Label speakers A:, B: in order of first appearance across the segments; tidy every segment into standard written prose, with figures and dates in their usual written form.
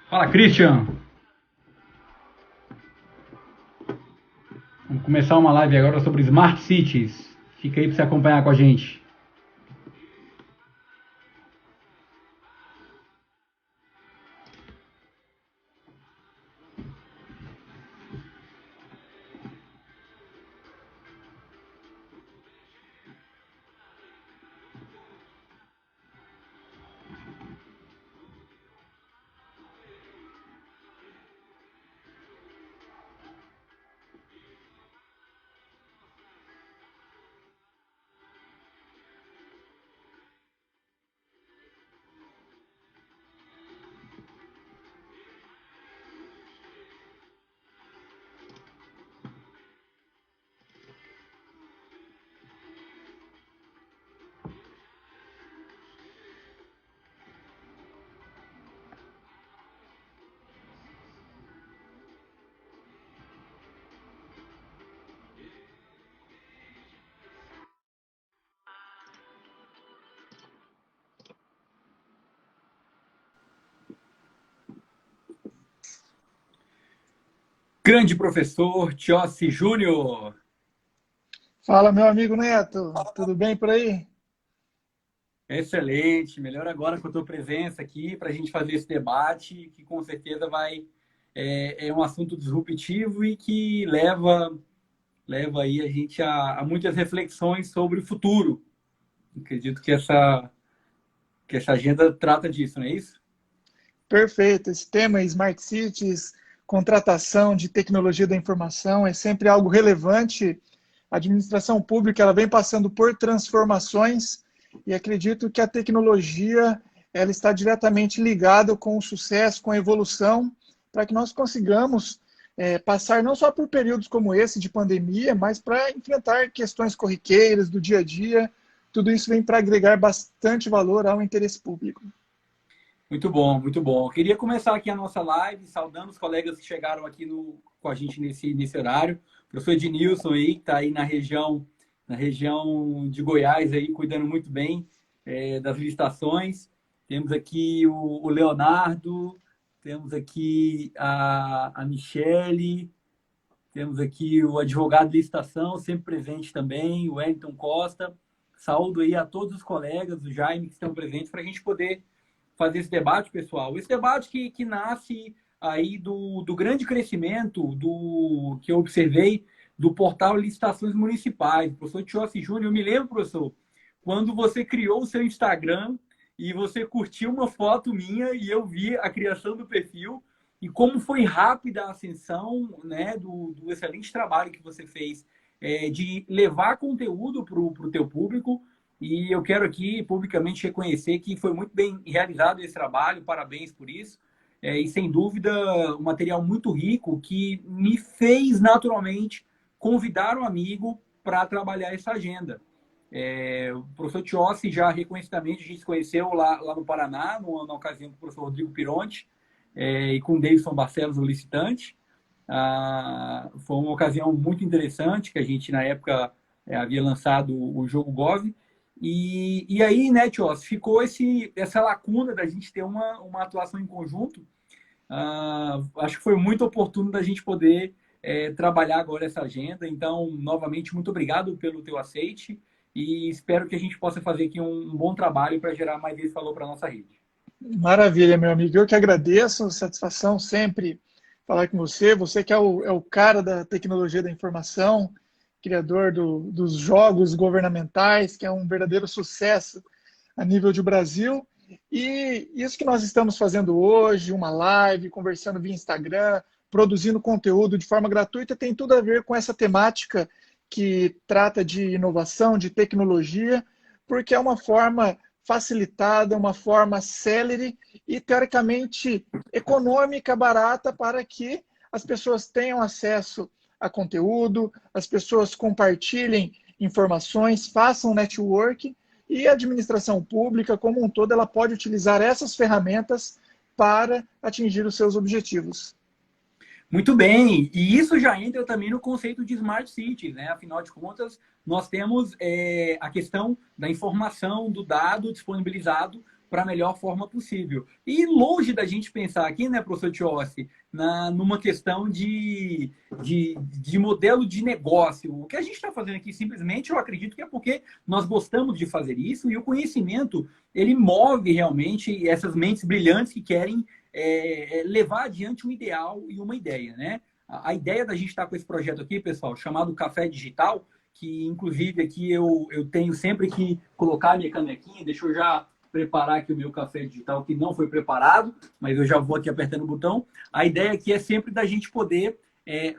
A: Fala, Christian. Vamos começar uma live agora sobre Smart Cities. Fica aí para você acompanhar com a gente. Grande professor Tiossi Júnior.
B: Fala, meu amigo Neto, tudo bem por aí?
A: Excelente. Melhor agora com a tua presença aqui para a gente fazer esse debate, que com certeza é um assunto disruptivo e que leva aí a gente a muitas reflexões sobre o futuro. Acredito que essa agenda trata disso, não é isso?
B: Perfeito, esse tema Smart Cities, contratação de tecnologia da informação é sempre algo relevante. A administração pública ela vem passando por transformações e acredito que a tecnologia ela está diretamente ligada com o sucesso, com a evolução, para que nós consigamos passar não só por períodos como esse de pandemia, mas para enfrentar questões corriqueiras do dia a dia. Tudo isso vem para agregar bastante valor ao interesse público.
A: Muito bom, muito bom. Queria começar aqui a nossa live, saudando os colegas que chegaram aqui com a gente nesse horário. O professor Ednilson aí, que está aí na região de Goiás, aí, cuidando muito bem das licitações. Temos aqui o Leonardo, temos aqui a Michele, temos aqui o advogado de licitação, sempre presente também, o Wellington Costa. Saúdo aí a todos os colegas, o Jaime, que estão presentes, para a gente poder fazer esse debate, pessoal. Esse debate que nasce aí do grande crescimento que eu observei do portal Licitações Municipais. O professor Tiossi Júnior, eu me lembro, professor, quando você criou o seu Instagram e você curtiu uma foto minha e eu vi a criação do perfil e como foi rápida a ascensão, né, do excelente trabalho que você fez de levar conteúdo para o teu público. E eu quero aqui publicamente reconhecer que foi muito bem realizado esse trabalho, parabéns por isso. E sem dúvida, um material muito rico que me fez naturalmente convidar um amigo para trabalhar essa agenda. O professor Tiossi já reconhecidamente a gente se conheceu lá no Paraná, na ocasião com o professor Rodrigo Pironti e com o Davidson Barcelos, o licitante. Foi uma ocasião muito interessante que a gente, na época, havia lançado o jogo Gov. E aí, né, Tios, ficou essa lacuna da gente ter uma atuação em conjunto. Acho que foi muito oportuno da gente poder trabalhar agora essa agenda. Então, novamente, muito obrigado pelo teu aceite e espero que a gente possa fazer aqui um bom trabalho para gerar mais esse valor para a nossa rede.
B: Maravilha, meu amigo. Eu que agradeço, satisfação sempre falar com você. Você que é o cara da tecnologia da informação, criador dos jogos governamentais, que é um verdadeiro sucesso a nível de Brasil. E isso que nós estamos fazendo hoje, uma live, conversando via Instagram, produzindo conteúdo de forma gratuita, tem tudo a ver com essa temática que trata de inovação, de tecnologia, porque é uma forma facilitada, uma forma célere e, teoricamente, econômica, barata, para que as pessoas tenham acesso a conteúdo, as pessoas compartilhem informações, façam network e a administração pública, como um todo, ela pode utilizar essas ferramentas para atingir os seus objetivos.
A: Muito bem, e isso já entra também no conceito de Smart Cities, né? Afinal de contas, nós temos a questão da informação, do dado disponibilizado para a melhor forma possível. E longe da gente pensar aqui, né, professor Tiossi, numa questão de modelo de negócio. O que a gente está fazendo aqui, simplesmente, eu acredito que é porque nós gostamos de fazer isso e o conhecimento, ele move realmente essas mentes brilhantes que querem levar adiante um ideal e uma ideia, né? A ideia da gente estar com esse projeto aqui, pessoal, chamado Café Digital, que inclusive aqui eu tenho sempre que colocar a minha canequinha, deixa eu já preparar aqui o meu café digital, que não foi preparado, mas eu já vou aqui apertando o botão. A ideia aqui é sempre da gente poder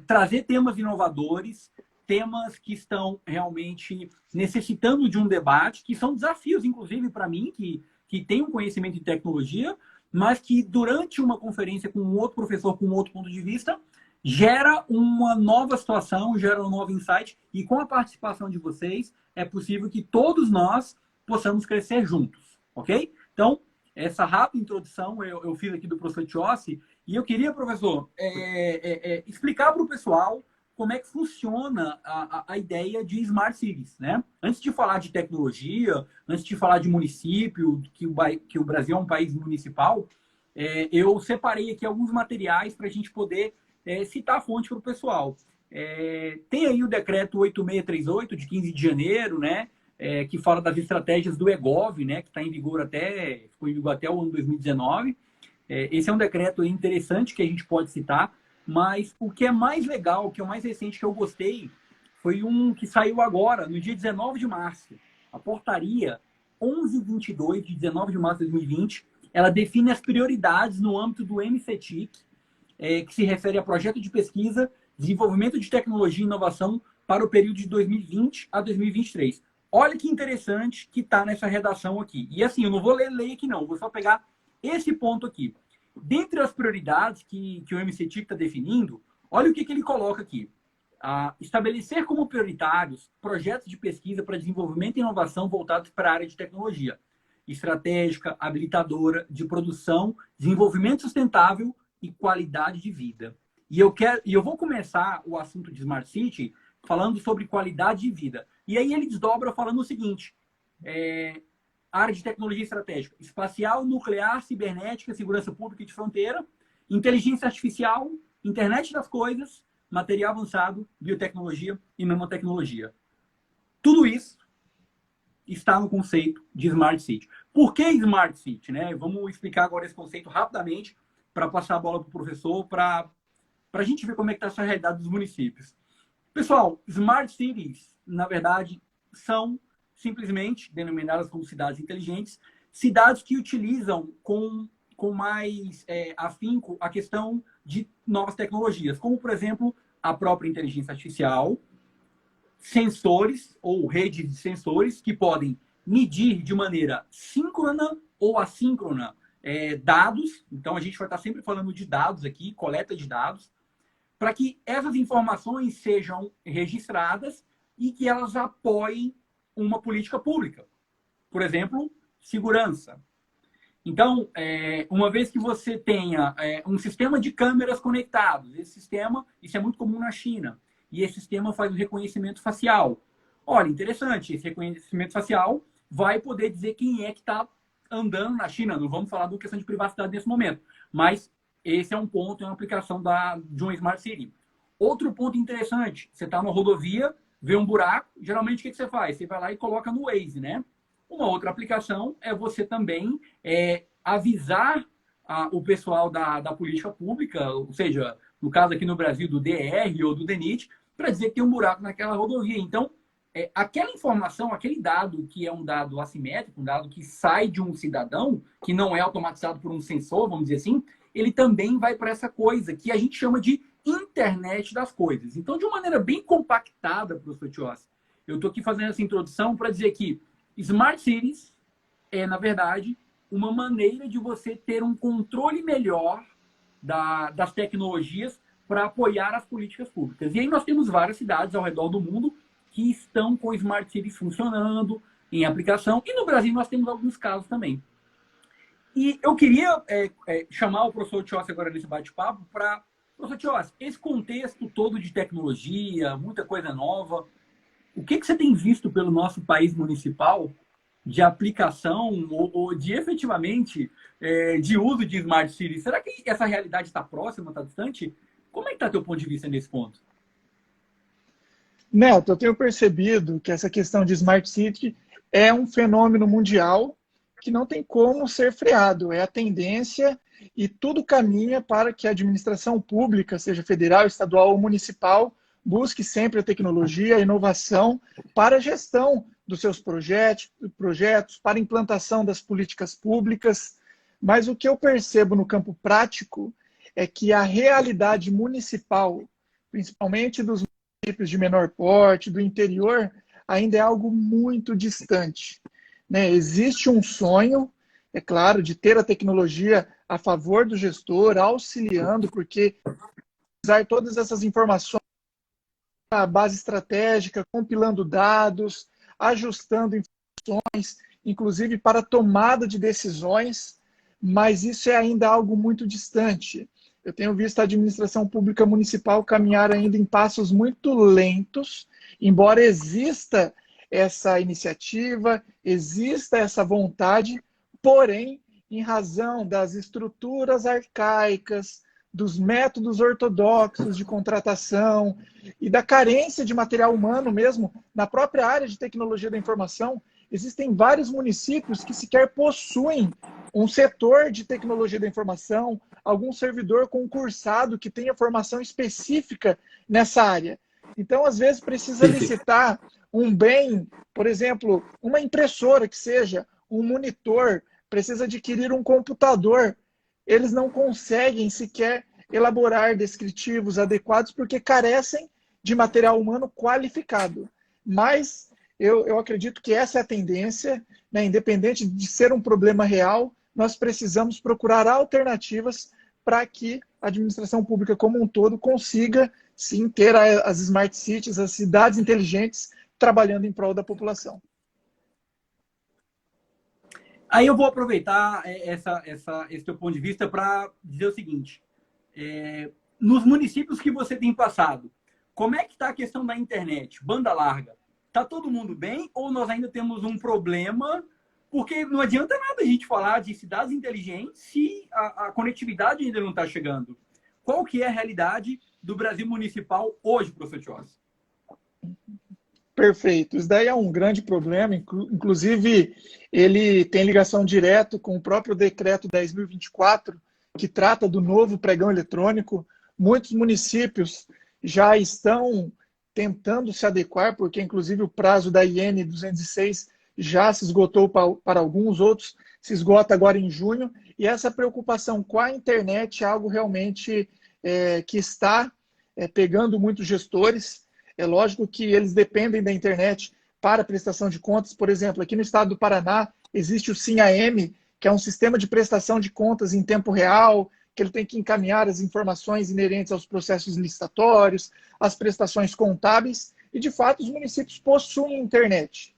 A: trazer temas inovadores, temas que estão realmente necessitando de um debate, que são desafios, inclusive, para mim, que tem um conhecimento em tecnologia, mas que durante uma conferência com um outro professor, com um outro ponto de vista, gera uma nova situação, gera um novo insight, e com a participação de vocês, é possível que todos nós possamos crescer juntos, ok? Então, essa rápida introdução eu fiz aqui do professor Tiossi, e eu queria, professor, explicar para o pessoal como é que funciona a ideia de Smart Cities, né? Antes de falar de tecnologia, antes de falar de município, que o Brasil é um país municipal, eu separei aqui alguns materiais para a gente poder citar a fonte para o pessoal. Tem aí o decreto 8638, de 15 de janeiro, né? Que fala das estratégias do EGOV, né? Que está em vigor ficou em vigor até o ano 2019. Esse é um decreto interessante que a gente pode citar, mas o que é mais legal, o que é o mais recente que eu gostei, foi um que saiu agora, no dia 19 de março. A portaria 1122, de 19 de março de 2020, ela define as prioridades no âmbito do MCTIC, que se refere a projeto de pesquisa, desenvolvimento de tecnologia e inovação para o período de 2020 a 2023. Olha que interessante que está nessa redação aqui. E assim, eu não vou ler aqui não, vou só pegar esse ponto aqui. Dentre as prioridades que o MCTIC está definindo, olha o que ele coloca aqui. Estabelecer como prioritários projetos de pesquisa para desenvolvimento e inovação voltados para a área de tecnologia estratégica, habilitadora, de produção, desenvolvimento sustentável e qualidade de vida. E eu vou começar o assunto de Smart City falando sobre qualidade de vida. E aí ele desdobra falando o seguinte: área de tecnologia estratégica, espacial, nuclear, cibernética, segurança pública e de fronteira, inteligência artificial, internet das coisas, material avançado, biotecnologia e nanotecnologia. Tudo isso está no conceito de Smart City. Por que Smart City, né? Vamos explicar agora esse conceito rapidamente para passar a bola para o professor, para a gente ver como é que está essa realidade dos municípios. Pessoal, Smart Cities, na verdade, são simplesmente denominadas como cidades inteligentes, cidades que utilizam com mais afinco a questão de novas tecnologias, como, por exemplo, a própria inteligência artificial, sensores ou redes de sensores que podem medir de maneira síncrona ou assíncrona dados. Então, a gente vai estar sempre falando de dados aqui, coleta de dados, para que essas informações sejam registradas e que elas apoiem uma política pública. Por exemplo, segurança. Então, uma vez que você tenha um sistema de câmeras conectados, isso é muito comum na China, e esse sistema faz o reconhecimento facial. Olha, interessante, esse reconhecimento facial vai poder dizer quem é que está andando na China. Não vamos falar de questão de privacidade nesse momento, mas esse é um ponto, é uma aplicação de uma Smart City. Outro ponto interessante, você está numa rodovia, vê um buraco, geralmente o que você faz? Você vai lá e coloca no Waze, né? Uma outra aplicação é você também avisar o pessoal da política pública, ou seja, no caso aqui no Brasil, do DR ou do DENIT, para dizer que tem um buraco naquela rodovia. Então, aquela informação, aquele dado que é um dado assimétrico, um dado que sai de um cidadão, que não é automatizado por um sensor, vamos dizer assim, ele também vai para essa coisa que a gente chama de internet das coisas. Então, de uma maneira bem compactada, professor Tiossi, eu estou aqui fazendo essa introdução para dizer que Smart Cities na verdade, uma maneira de você ter um controle melhor das tecnologias para apoiar as políticas públicas. E aí nós temos várias cidades ao redor do mundo que estão com Smart Cities funcionando em aplicação. E no Brasil nós temos alguns casos também. E eu queria chamar o professor Tiossi agora nesse bate-papo para... Professor Tiossi, esse contexto todo de tecnologia, muita coisa nova, o que você tem visto pelo nosso país municipal de aplicação ou de efetivamente de uso de Smart Cities. Será que essa realidade está próxima, está distante? Como é que está teu ponto de vista nesse ponto?
B: Neto, eu tenho percebido que essa questão de Smart City é um fenômeno mundial que não tem como ser freado. É a tendência e tudo caminha para que a administração pública, seja federal, estadual ou municipal, busque sempre a tecnologia, a inovação para a gestão dos seus projetos, para a implantação das políticas públicas. Mas o que eu percebo no campo prático é que a realidade municipal, principalmente dos municípios de menor porte, do interior, ainda é algo muito distante. Né? Existe um sonho, é claro, de ter a tecnologia a favor do gestor, auxiliando, porque usar todas essas informações na base estratégica, compilando dados, ajustando informações, inclusive para tomada de decisões, mas isso é ainda algo muito distante. Eu tenho visto a administração pública municipal caminhar ainda em passos muito lentos, embora exista essa iniciativa, exista essa vontade, porém, em razão das estruturas arcaicas, dos métodos ortodoxos de contratação e da carência de material humano mesmo na própria área de tecnologia da informação, existem vários municípios que sequer possuem um setor de tecnologia da informação, algum servidor concursado que tenha formação específica nessa área. Então, às vezes, precisa licitar um bem, por exemplo, uma impressora que seja, um monitor, precisa adquirir um computador. Eles não conseguem sequer elaborar descritivos adequados porque carecem de material humano qualificado. Mas eu acredito que essa é a tendência, né? Independente de ser um problema real, nós precisamos procurar alternativas para que a administração pública como um todo consiga, sim, ter as smart cities, as cidades inteligentes, trabalhando em prol da população.
A: Aí eu vou aproveitar esse teu ponto de vista para dizer o seguinte. Nos municípios que você tem passado, como é que está a questão da internet, banda larga? Está todo mundo bem ou nós ainda temos um problema? Porque não adianta nada a gente falar de cidades inteligentes se a conectividade ainda não está chegando. Qual que é a realidade do Brasil municipal hoje, professor Tios?
B: Perfeito. Isso daí é um grande problema. Inclusive, ele tem ligação direta com o próprio decreto 10.024, que trata do novo pregão eletrônico. Muitos municípios já estão tentando se adequar, porque inclusive o prazo da IN 206 já se esgotou para alguns, outros se esgota agora em junho, e essa preocupação com a internet é algo realmente que está pegando muitos gestores. É lógico que eles dependem da internet para prestação de contas. Por exemplo, aqui no estado do Paraná existe o SIM-AM, que é um sistema de prestação de contas em tempo real, que ele tem que encaminhar as informações inerentes aos processos licitatórios, às prestações contábeis, e de fato os municípios possuem internet.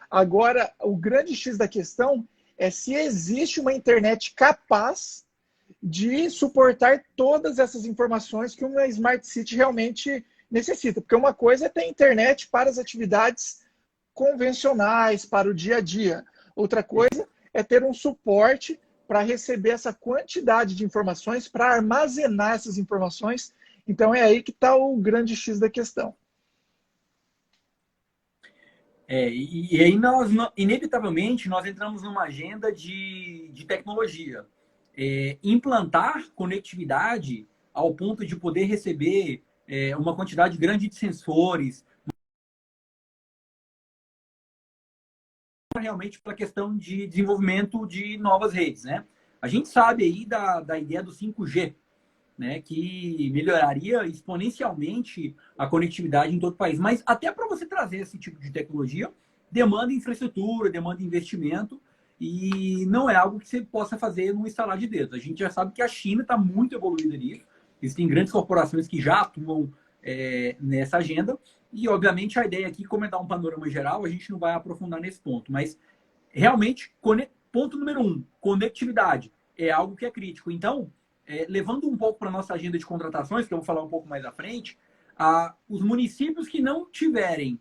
B: Agora, o grande X da questão é se existe uma internet capaz de suportar todas essas informações que uma Smart City realmente necessita. Porque uma coisa é ter internet para as atividades convencionais, para o dia a dia. Outra coisa é ter um suporte para receber essa quantidade de informações, para armazenar essas informações. Então é aí que está o grande X da questão.
A: E aí nós, inevitavelmente, nós entramos numa agenda de tecnologia. Implantar conectividade ao ponto de poder receber uma quantidade grande de sensores, realmente para a questão de desenvolvimento de novas redes, né? A gente sabe aí da ideia do 5G, né, que melhoraria exponencialmente a conectividade em todo o país. Mas até para você trazer esse tipo de tecnologia, demanda infraestrutura, demanda investimento, e não é algo que você possa fazer num instalar de dedos. A gente já sabe que a China está muito evoluída nisso. Existem grandes corporações que já atuam nessa agenda. E, obviamente, a ideia aqui, como é dar um panorama geral, a gente não vai aprofundar nesse ponto. Mas, realmente, ponto número 1, conectividade é algo que é crítico. Então, levando um pouco para a nossa agenda de contratações, que eu vou falar um pouco mais à frente, os municípios que não tiverem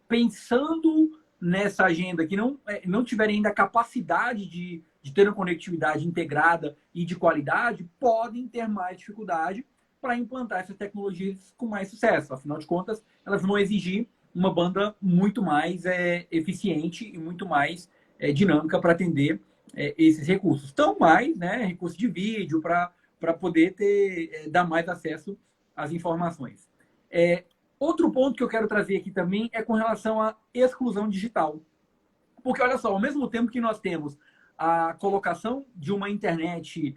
A: pensando nessa agenda, que não tiverem ainda a capacidade de ter uma conectividade integrada e de qualidade, podem ter mais dificuldade para implantar essas tecnologias com mais sucesso. Afinal de contas, elas vão exigir uma banda muito mais eficiente e muito mais dinâmica para atender esses recursos. Tão mais, né, recurso de vídeo para poder dar mais acesso às informações. Outro ponto que eu quero trazer aqui também é com relação à exclusão digital. Porque, olha só, ao mesmo tempo que nós temos a colocação de uma internet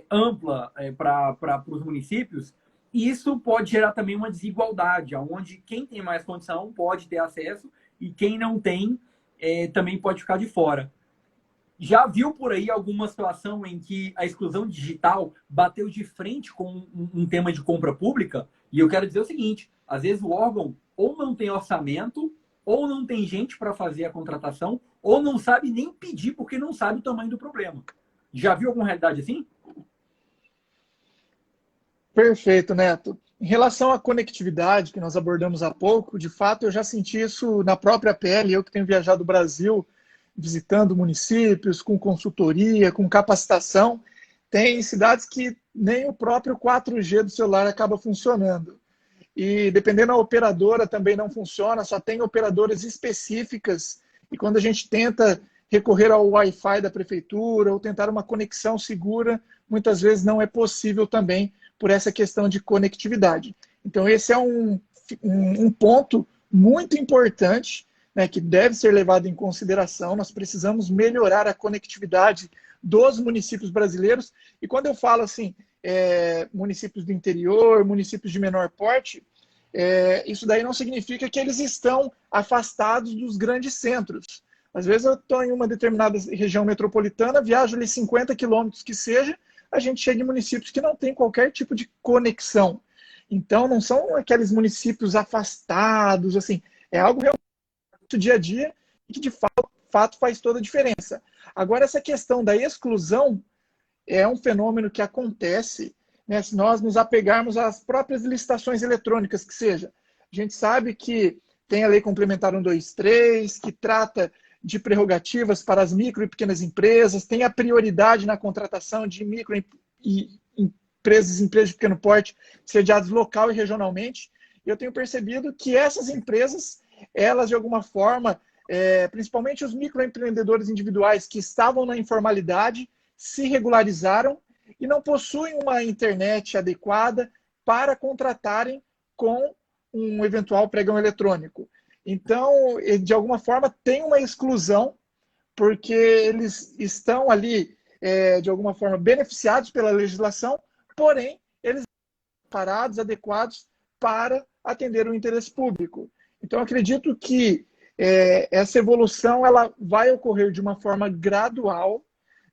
A: ampla para os municípios, isso pode gerar também uma desigualdade, onde quem tem mais condição pode ter acesso e quem não tem também pode ficar de fora. Já viu por aí alguma situação em que a exclusão digital bateu de frente com um tema de compra pública? E eu quero dizer o seguinte, às vezes o órgão ou não tem orçamento, ou não tem gente para fazer a contratação, ou não sabe nem pedir porque não sabe o tamanho do problema. Já viu alguma realidade assim?
B: Perfeito, Neto. Em relação à conectividade que nós abordamos há pouco, de fato eu já senti isso na própria pele, eu que tenho viajado o Brasil, visitando municípios, com consultoria, com capacitação. Tem cidades que nem o próprio 4G do celular acaba funcionando. E dependendo da operadora também não funciona, só tem operadoras específicas. E quando a gente tenta recorrer ao Wi-Fi da prefeitura ou tentar uma conexão segura, muitas vezes não é possível também por essa questão de conectividade. Então esse é um ponto muito importante, né, que deve ser levado em consideração. Nós precisamos melhorar a conectividade dos municípios brasileiros. E quando eu falo assim, municípios do interior, municípios de menor porte, isso daí não significa que eles estão afastados dos grandes centros. Às vezes eu estou em uma determinada região metropolitana, viajo ali 50 quilômetros que seja, a gente chega em municípios que não tem qualquer tipo de conexão. Então não são aqueles municípios afastados, assim, é algo realmente do dia a dia e que de fato faz toda a diferença. Agora, essa questão da exclusão é um fenômeno que acontece, né, se nós nos apegarmos às próprias licitações eletrônicas, que seja. A gente sabe que tem a Lei Complementar 123, que trata de prerrogativas para as micro e pequenas empresas, tem a prioridade na contratação de micro e empresas de pequeno porte, sediadas local e regionalmente. Eu tenho percebido que essas empresas, elas de alguma forma, principalmente os microempreendedores individuais que estavam na informalidade, se regularizaram e não possuem uma internet adequada para contratarem com um eventual pregão eletrônico. Então, de alguma forma, tem uma exclusão, porque eles estão ali, de alguma forma, beneficiados pela legislação, porém, eles estão preparados, adequados para atender o interesse público. Então, acredito que essa evolução ela vai ocorrer de uma forma gradual,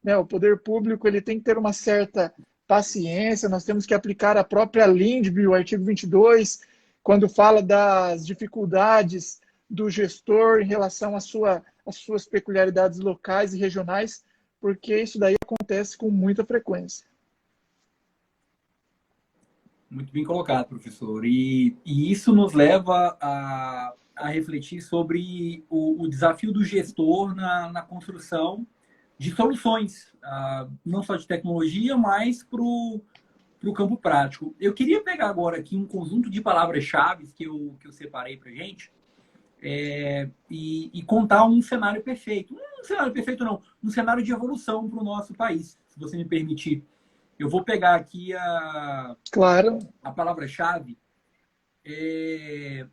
B: né? O poder público ele tem que ter uma certa paciência, nós temos que aplicar a própria LINDB, o artigo 22, quando fala das dificuldades do gestor em relação às suas peculiaridades locais e regionais, porque isso daí acontece com muita frequência.
A: Muito bem colocado, professor. E isso nos leva a refletir sobre o desafio do gestor na construção de soluções, não só de tecnologia, mas para o campo prático. Eu queria pegar agora aqui um conjunto de palavras-chave que eu separei para a gente e contar um cenário perfeito. Um cenário perfeito não, um cenário de evolução para o nosso país, se você me permitir. Eu vou pegar aqui
B: Claro.
A: a palavra-chave. Eu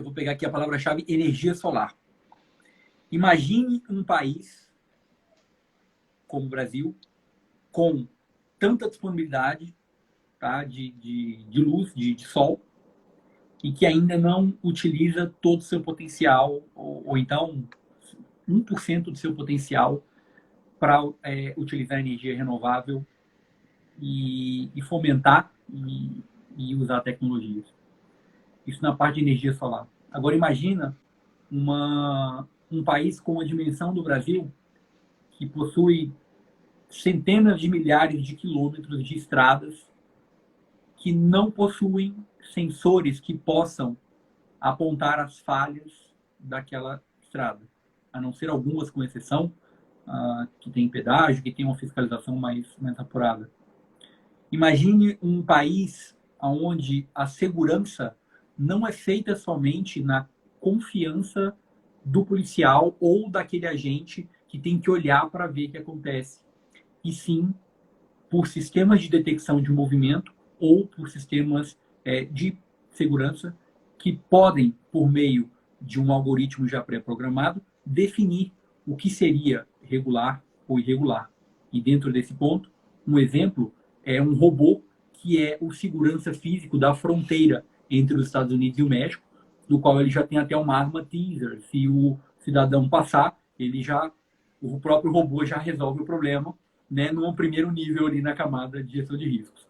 A: vou pegar aqui a palavra-chave energia solar. Imagine um país como o Brasil, com tanta disponibilidade, tá, de luz, de sol, e que ainda não utiliza todo o seu potencial, ou então 1% do seu potencial para utilizar energia renovável e fomentar e usar tecnologias. Isso na parte de energia solar. Agora imagina um país com a dimensão do Brasil, que possui centenas de milhares de quilômetros de estradas que não possuem sensores que possam apontar as falhas daquela estrada, a não ser algumas com exceção, que tem pedágio, que tem uma fiscalização mais apurada. Imagine um país onde a segurança não é feita somente na confiança do policial ou daquele agente que tem que olhar para ver o que acontece, e sim por sistemas de detecção de movimento ou por sistemas de segurança que podem, por meio de um algoritmo já pré-programado, definir o que seria regular ou irregular. E dentro desse ponto, um exemplo é um robô que é o segurança físico da fronteira entre os Estados Unidos e o México, no qual ele já tem até uma arma teaser. Se o cidadão passar, o próprio robô já resolve o problema, né, num primeiro nível ali na camada de gestão de riscos.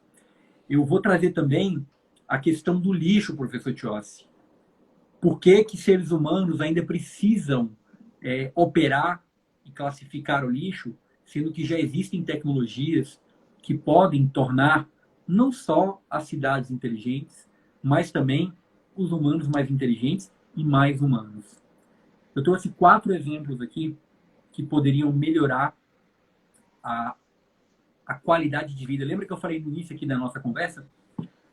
A: Eu vou trazer também a questão do lixo, professor Tiossi. Por que seres humanos ainda precisam operar e classificar o lixo, sendo que já existem tecnologias que podem tornar não só as cidades inteligentes, mas também os humanos mais inteligentes e mais humanos? Eu trouxe 4 exemplos aqui que poderiam melhorar a qualidade de vida. Lembra que eu falei no início aqui da nossa conversa?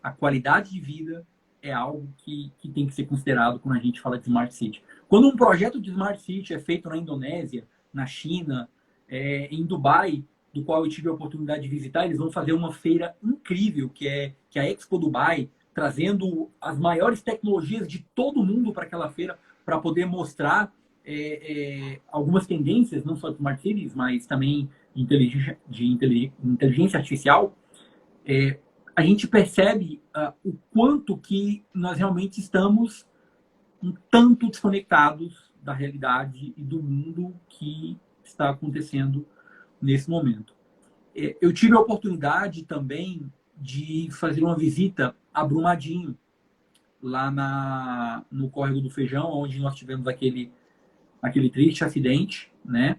A: A qualidade de vida é algo que tem que ser considerado quando a gente fala de Smart City. Quando um projeto de Smart City é feito na Indonésia, na China, em Dubai, do qual eu tive a oportunidade de visitar, eles vão fazer uma feira incrível, que é a Expo Dubai, trazendo as maiores tecnologias de todo mundo para aquela feira, para poder mostrar algumas tendências, não só de Smart Cities, mas também de inteligência artificial. A gente percebe o quanto que nós realmente estamos um tanto desconectados da realidade e do mundo que está acontecendo nesse momento. Eu tive a oportunidade também de fazer uma visita a Brumadinho, lá no Córrego do Feijão, onde nós tivemos aquele triste acidente, né,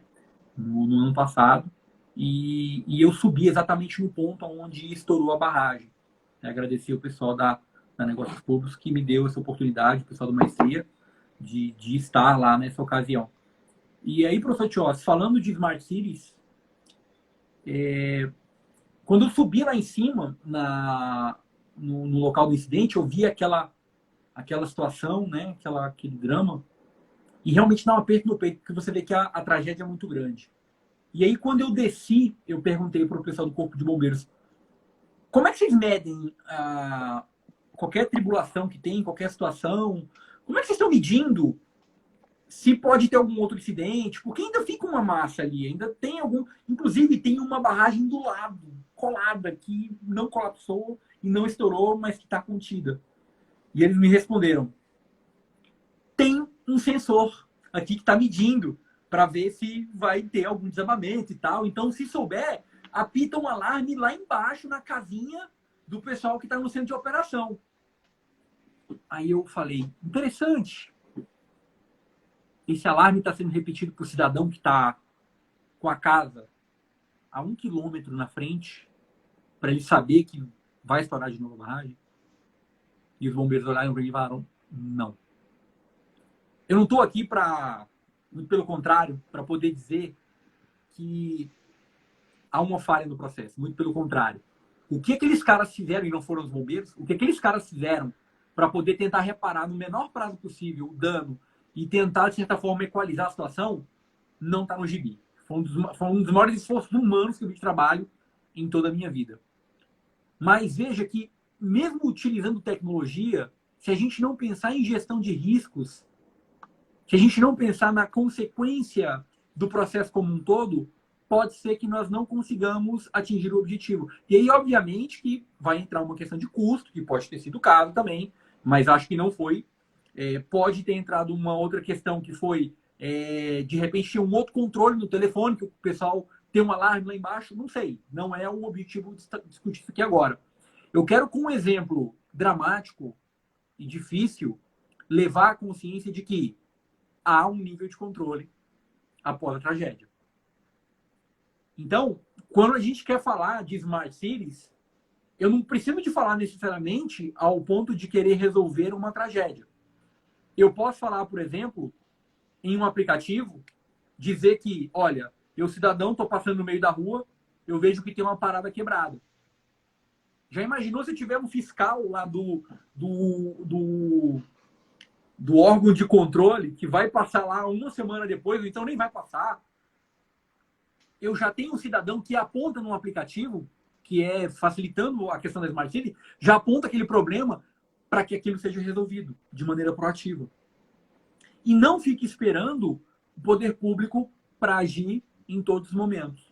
A: no ano passado. E eu subi exatamente no ponto onde estourou a barragem. Agradecer o pessoal da Negócios Públicos que me deu essa oportunidade, o pessoal da Maestria, de estar lá nessa ocasião. E aí, professor Tiossi, falando de Smart Cities, quando eu subi lá em cima, no local do incidente, eu vi aquela situação, né, aquele drama, e realmente dá um aperto no peito, porque você vê que a tragédia é muito grande. E aí, quando eu desci, eu perguntei para o pessoal do Corpo de Bombeiros: como é que vocês medem qualquer tribulação que tem, qualquer situação? Como é que vocês estão medindo se pode ter algum outro incidente? Porque ainda fica uma massa ali, ainda tem algum... Inclusive, tem uma barragem do lado, colada, que não colapsou e não estourou, mas que está contida. E eles me responderam: tem um sensor aqui que está medindo para ver se vai ter algum desabamento e tal. Então, se souber, apita um alarme lá embaixo, na casinha do pessoal que está no centro de operação. Aí eu falei: interessante. Esse alarme está sendo repetido por cidadão que está com a casa a 1 quilômetro na frente, para ele saber que vai estourar de novo a barragem. E os bombeiros olharam para ele e falaram: não. Eu não estou aqui para, muito pelo contrário, para poder dizer que há uma falha no processo. Muito pelo contrário. O que aqueles caras fizeram, e não foram os bombeiros, o que aqueles caras fizeram para poder tentar reparar no menor prazo possível o dano e tentar, de certa forma, equalizar a situação, não está no gibi. Foi um dos maiores esforços humanos que eu vi de trabalho em toda a minha vida. Mas veja que, mesmo utilizando tecnologia, se a gente não pensar em gestão de riscos, se a gente não pensar na consequência do processo como um todo, pode ser que nós não consigamos atingir o objetivo. E aí, obviamente, que vai entrar uma questão de custo, que pode ter sido o caso também, mas acho que não foi. Pode ter entrado uma outra questão que foi, de repente, tinha um outro controle no telefone, que o pessoal tem um alarme lá embaixo, não sei. Não é o objetivo de discutir isso aqui agora. Eu quero, com um exemplo dramático e difícil, levar a consciência de que há um nível de controle após a tragédia. Então, quando a gente quer falar de Smart Cities, eu não preciso de falar necessariamente ao ponto de querer resolver uma tragédia. Eu posso falar, por exemplo, em um aplicativo, dizer que, olha, eu cidadão, estou passando no meio da rua, eu vejo que tem uma parada quebrada. Já imaginou se tiver um fiscal lá do órgão de controle que vai passar lá uma semana depois, ou então nem vai passar? Eu já tenho um cidadão que aponta no aplicativo, que é facilitando a questão da Smart City, já aponta aquele problema para que aquilo seja resolvido de maneira proativa. E não fique esperando o poder público para agir em todos os momentos.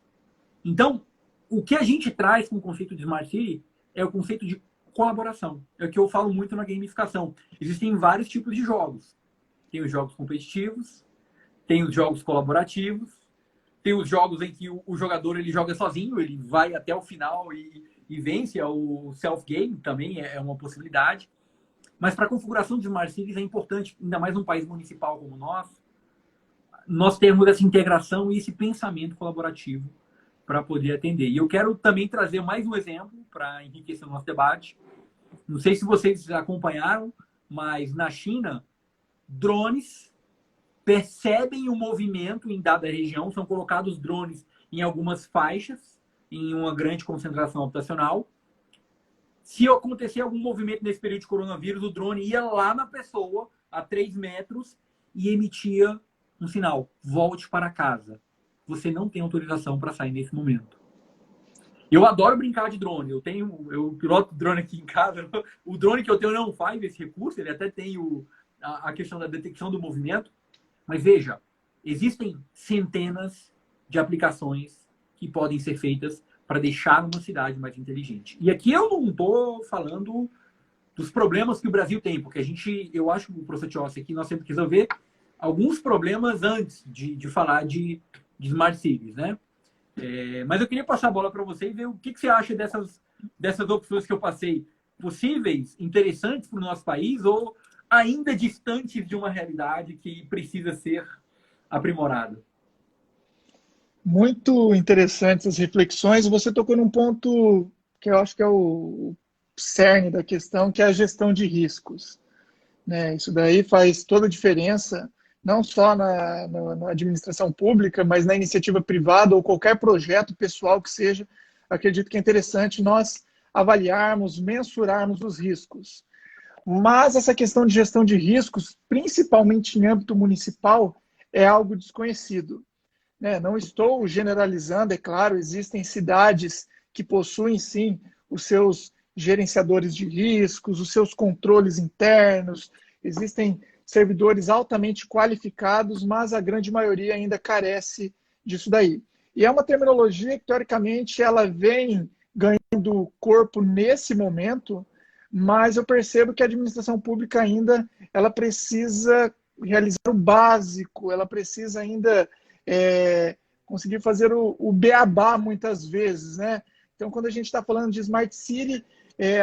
A: Então, o que a gente traz com o conceito de Smart City é o conceito de colaboração. É o que eu falo muito na gamificação. Existem vários tipos de jogos. Tem os jogos competitivos, tem os jogos colaborativos, tem os jogos em que o jogador ele joga sozinho, ele vai até o final e vence. O self-game também é uma possibilidade. Mas para a configuração de Smart Cities é importante, ainda mais num país municipal como o nosso, nós termos essa integração e esse pensamento colaborativo para poder atender. E eu quero também trazer mais um exemplo para enriquecer o nosso debate. Não sei se vocês acompanharam, mas na China, drones percebem o movimento em dada região, são colocados drones em algumas faixas, em uma grande concentração habitacional. Se acontecer algum movimento nesse período de coronavírus, o drone ia lá na pessoa, a 3 metros, e emitia um sinal: volte para casa. Você não tem autorização para sair nesse momento. Eu adoro brincar de drone. Eu piloto drone aqui em casa. O drone que eu tenho não faz esse recurso, ele até tem a questão da detecção do movimento. Mas veja, existem centenas de aplicações que podem ser feitas para deixar uma cidade mais inteligente. E aqui eu não estou falando dos problemas que o Brasil tem, porque eu acho que o professor Tiossi aqui, nós sempre que resolver alguns problemas antes de falar de Smart Cities, né? Mas eu queria passar a bola para você e ver o que você acha dessas opções que eu passei, possíveis, interessantes para o nosso país ou ainda distantes de uma realidade que precisa ser aprimorada.
B: Muito interessantes as reflexões. Você tocou num ponto que eu acho que é o cerne da questão, que é a gestão de riscos. Né? Isso daí faz toda a diferença, não só na administração pública, mas na iniciativa privada ou qualquer projeto pessoal que seja. Acredito que é interessante nós avaliarmos, mensurarmos os riscos. Mas essa questão de gestão de riscos, principalmente em âmbito municipal, é algo desconhecido. Não estou generalizando, é claro, existem cidades que possuem, sim, os seus gerenciadores de riscos, os seus controles internos, existem servidores altamente qualificados, mas a grande maioria ainda carece disso daí. E é uma terminologia que, teoricamente, ela vem ganhando corpo nesse momento, mas eu percebo que a administração pública ainda ela precisa realizar o básico, ela precisa ainda conseguir fazer o beabá muitas vezes, né? Então, quando a gente está falando de Smart City,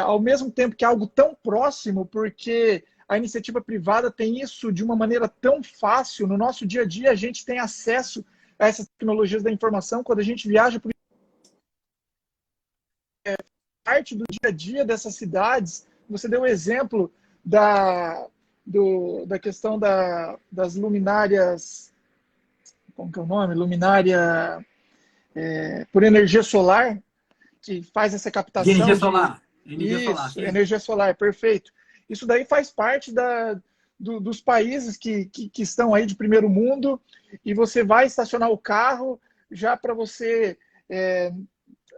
B: ao mesmo tempo que é algo tão próximo, porque a iniciativa privada tem isso de uma maneira tão fácil, no nosso dia a dia a gente tem acesso a essas tecnologias da informação, quando a gente viaja por parte do dia a dia dessas cidades. Você deu o exemplo da questão das luminárias, como que é o nome? Luminária por energia solar, que faz essa captação
A: de energia solar.
B: Isso, energia solar, perfeito. Isso daí faz parte dos países que estão aí de primeiro mundo, e você vai estacionar o carro já para você...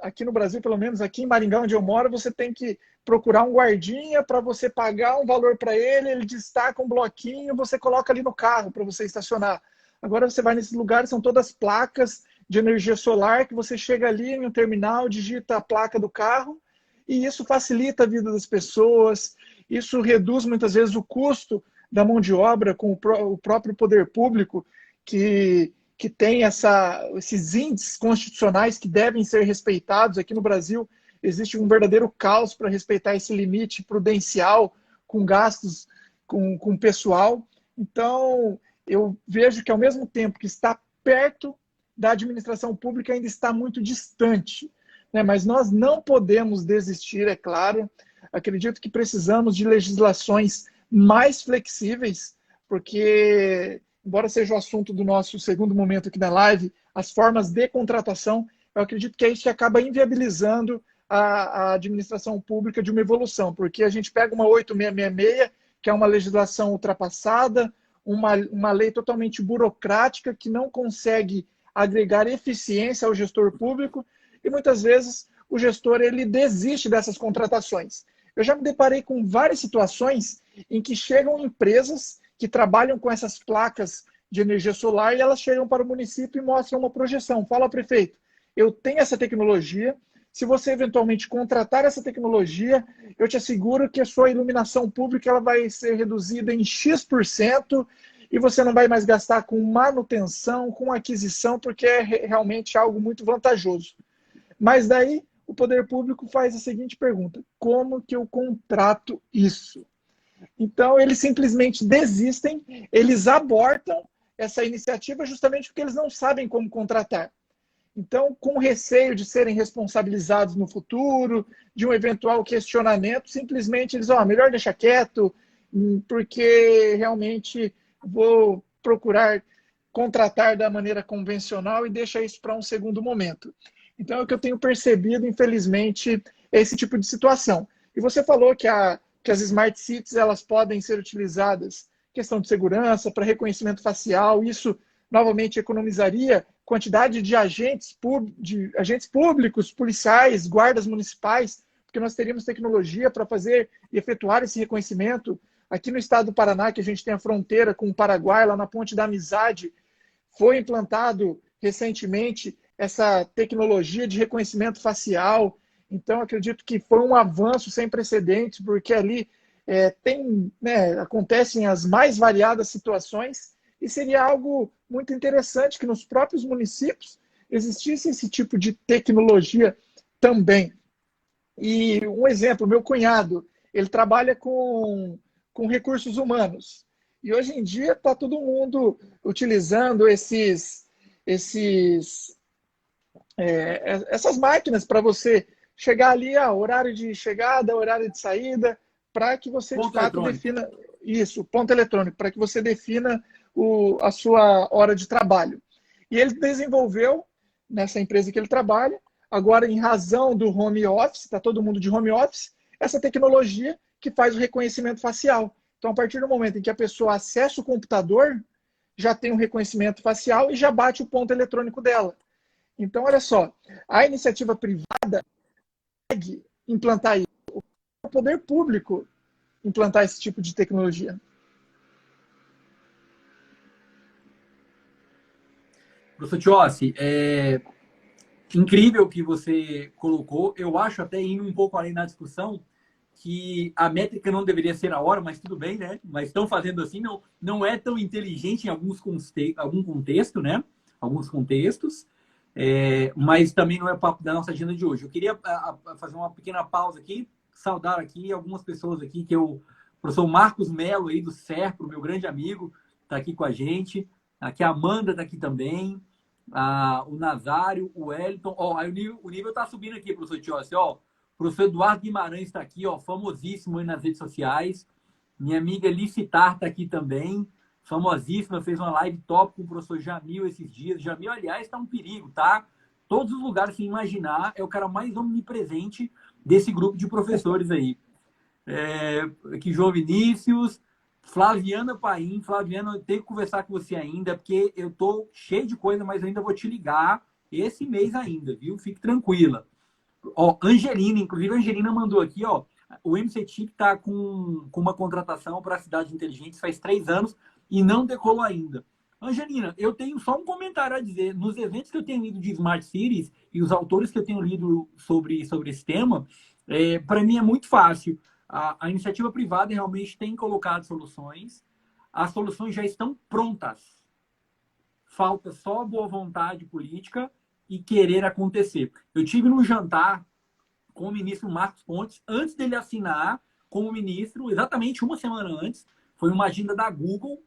B: aqui no Brasil, pelo menos aqui em Maringá, onde eu moro, você tem que procurar um guardinha para você pagar um valor para ele destaca um bloquinho, você coloca ali no carro para você estacionar. Agora você vai nesses lugares, são todas placas de energia solar, que você chega ali em um terminal, digita a placa do carro, e isso facilita a vida das pessoas, isso reduz muitas vezes o custo da mão de obra com o próprio poder público, que tem esses índices constitucionais que devem ser respeitados. Aqui no Brasil existe um verdadeiro caos para respeitar esse limite prudencial com gastos com pessoal. Então, eu vejo que ao mesmo tempo que está perto da administração pública, ainda está muito distante. Né? Mas nós não podemos desistir, é claro. Acredito que precisamos de legislações mais flexíveis, porque embora seja o assunto do nosso segundo momento aqui da live, as formas de contratação, eu acredito que é isso que acaba inviabilizando a administração pública de uma evolução, porque a gente pega uma 8666, que é uma legislação ultrapassada, uma lei totalmente burocrática que não consegue agregar eficiência ao gestor público e muitas vezes o gestor ele desiste dessas contratações. Eu já me deparei com várias situações em que chegam empresas que trabalham com essas placas de energia solar e elas chegam para o município e mostram uma projeção. Fala, prefeito, eu tenho essa tecnologia, se você eventualmente contratar essa tecnologia, eu te asseguro que a sua iluminação pública ela vai ser reduzida em X% e você não vai mais gastar com manutenção, com aquisição, porque é realmente algo muito vantajoso. Mas daí o poder público faz a seguinte pergunta: como que eu contrato isso? Então, eles simplesmente desistem, eles abortam essa iniciativa justamente porque eles não sabem como contratar. Então, com receio de serem responsabilizados no futuro, de um eventual questionamento, simplesmente eles, melhor deixar quieto, porque realmente vou procurar contratar da maneira convencional e deixa isso para um segundo momento. Então, é o que eu tenho percebido, infelizmente, é esse tipo de situação. E você falou que as Smart Cities elas podem ser utilizadas questão de segurança, para reconhecimento facial, isso novamente economizaria quantidade de agentes públicos, policiais, guardas municipais, porque nós teríamos tecnologia para fazer e efetuar esse reconhecimento. Aqui no estado do Paraná, que a gente tem a fronteira com o Paraguai, lá na Ponte da Amizade, foi implantado recentemente essa tecnologia de reconhecimento facial. Então, acredito que foi um avanço sem precedentes, porque ali acontecem as mais variadas situações e seria algo muito interessante que nos próprios municípios existisse esse tipo de tecnologia também. E um exemplo, meu cunhado, ele trabalha com recursos humanos. E hoje em dia está todo mundo utilizando essas máquinas para você chegar ali, horário de chegada, horário de saída, para que você
A: Ponto
B: de fato
A: eletrônico.
B: defina isso, ponto eletrônico, para que você defina a sua hora de trabalho. E ele desenvolveu, nessa empresa que ele trabalha, agora em razão do home office, está todo mundo de home office, essa tecnologia que faz o reconhecimento facial. Então, a partir do momento em que a pessoa acessa o computador, já tem um reconhecimento facial e já bate o ponto eletrônico dela. Então, olha só, a iniciativa privada consegue implantar isso, o poder público implantar esse tipo de tecnologia.
A: Professor Tiossi, incrível que você colocou. Eu acho até indo um pouco além na discussão que a métrica não deveria ser a hora, mas tudo bem, né? Mas estão fazendo assim, não é tão inteligente em algum contexto, né? Alguns contextos, mas também não é papo da nossa agenda de hoje. Eu queria fazer uma pequena pausa aqui, saudar aqui algumas pessoas aqui o professor Marcos Melo aí do Serpro, meu grande amigo, está aqui com a gente. Aqui a Amanda está aqui também. O Nazário, o Wellington. Aí o nível está subindo aqui, professor Tiossi. O professor Eduardo Guimarães está aqui, famosíssimo aí nas redes sociais. Minha amiga Licitar está aqui também, famosíssima, fez uma live top com o professor Jamil esses dias. Jamil, aliás, está um perigo, tá? Todos os lugares que imaginar, é o cara mais omnipresente desse grupo de professores aí. Aqui, João Vinícius, Flaviana Paim. Flaviana, eu tenho que conversar com você ainda, porque eu tô cheio de coisa, mas ainda vou te ligar esse mês ainda, viu? Fique tranquila. Angelina, inclusive a Angelina mandou aqui, o MCTIC está com uma contratação para a Cidade Inteligente faz 3 anos e não decolou ainda. Angelina, eu tenho só um comentário a dizer. Nos eventos que eu tenho lido de Smart Cities e os autores que eu tenho lido sobre esse tema, para mim é muito fácil. A iniciativa privada realmente tem colocado soluções. As soluções já estão prontas. Falta só boa vontade política e querer acontecer. Eu tive num jantar com o ministro Marcos Pontes, antes dele assinar como ministro, exatamente uma semana antes. Foi uma agenda da Google,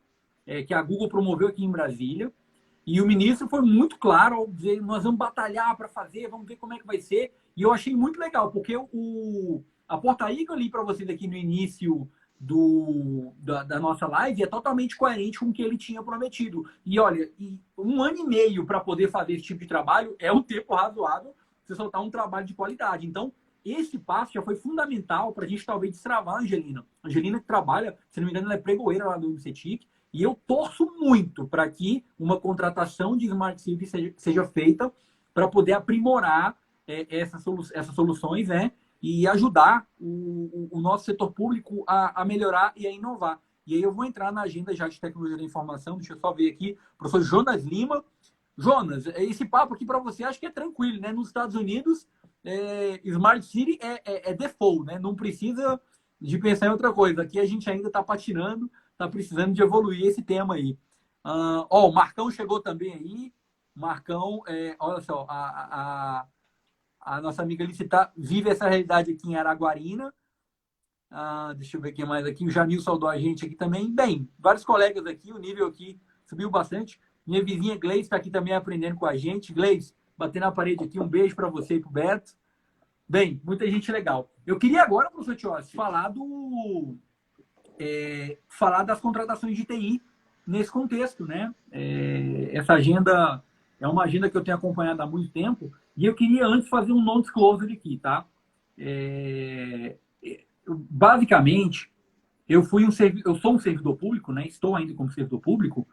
A: que a Google promoveu aqui em Brasília. E o ministro foi muito claro ao dizer, nós vamos batalhar para fazer, vamos ver como é que vai ser. E eu achei muito legal, porque a portaria que eu li para vocês aqui no início da nossa live é totalmente coerente com o que ele tinha prometido. E olha, 1 ano e meio para poder fazer esse tipo de trabalho é um tempo razoável para você soltar um trabalho de qualidade. Então, esse passo já foi fundamental para a gente talvez destravar a Angelina. A Angelina que trabalha, se não me engano, ela é pregoeira lá do MCTIC, e eu torço muito para que uma contratação de Smart City seja feita para poder aprimorar essas soluções, né? E ajudar o nosso setor público a melhorar e a inovar. E aí eu vou entrar na agenda já de tecnologia da informação, deixa eu só ver aqui, professor Jonas Lima. Jonas, esse papo aqui para você acho que é tranquilo, né? Nos Estados Unidos, Smart City é default, né? Não precisa de pensar em outra coisa. Aqui a gente ainda está patinando, está precisando de evoluir esse tema aí. O Marcão chegou também aí. Marcão, olha só, a nossa amiga Licita vive essa realidade aqui em Araguarina. Deixa eu ver quem mais aqui. O Jamil saudou a gente aqui também. Bem, vários colegas aqui, o nível aqui subiu bastante. Minha vizinha Gleice está aqui também aprendendo com a gente. Gleice, bater na parede aqui, um beijo para você e para o Beto. Bem, muita gente legal. Eu queria agora, professor Tiossi, falar das contratações de TI nesse contexto, né? Essa agenda é uma agenda que eu tenho acompanhado há muito tempo e eu queria antes fazer um non-disclosure aqui, tá? Basicamente, eu sou um servidor público, né? Estou ainda como servidor público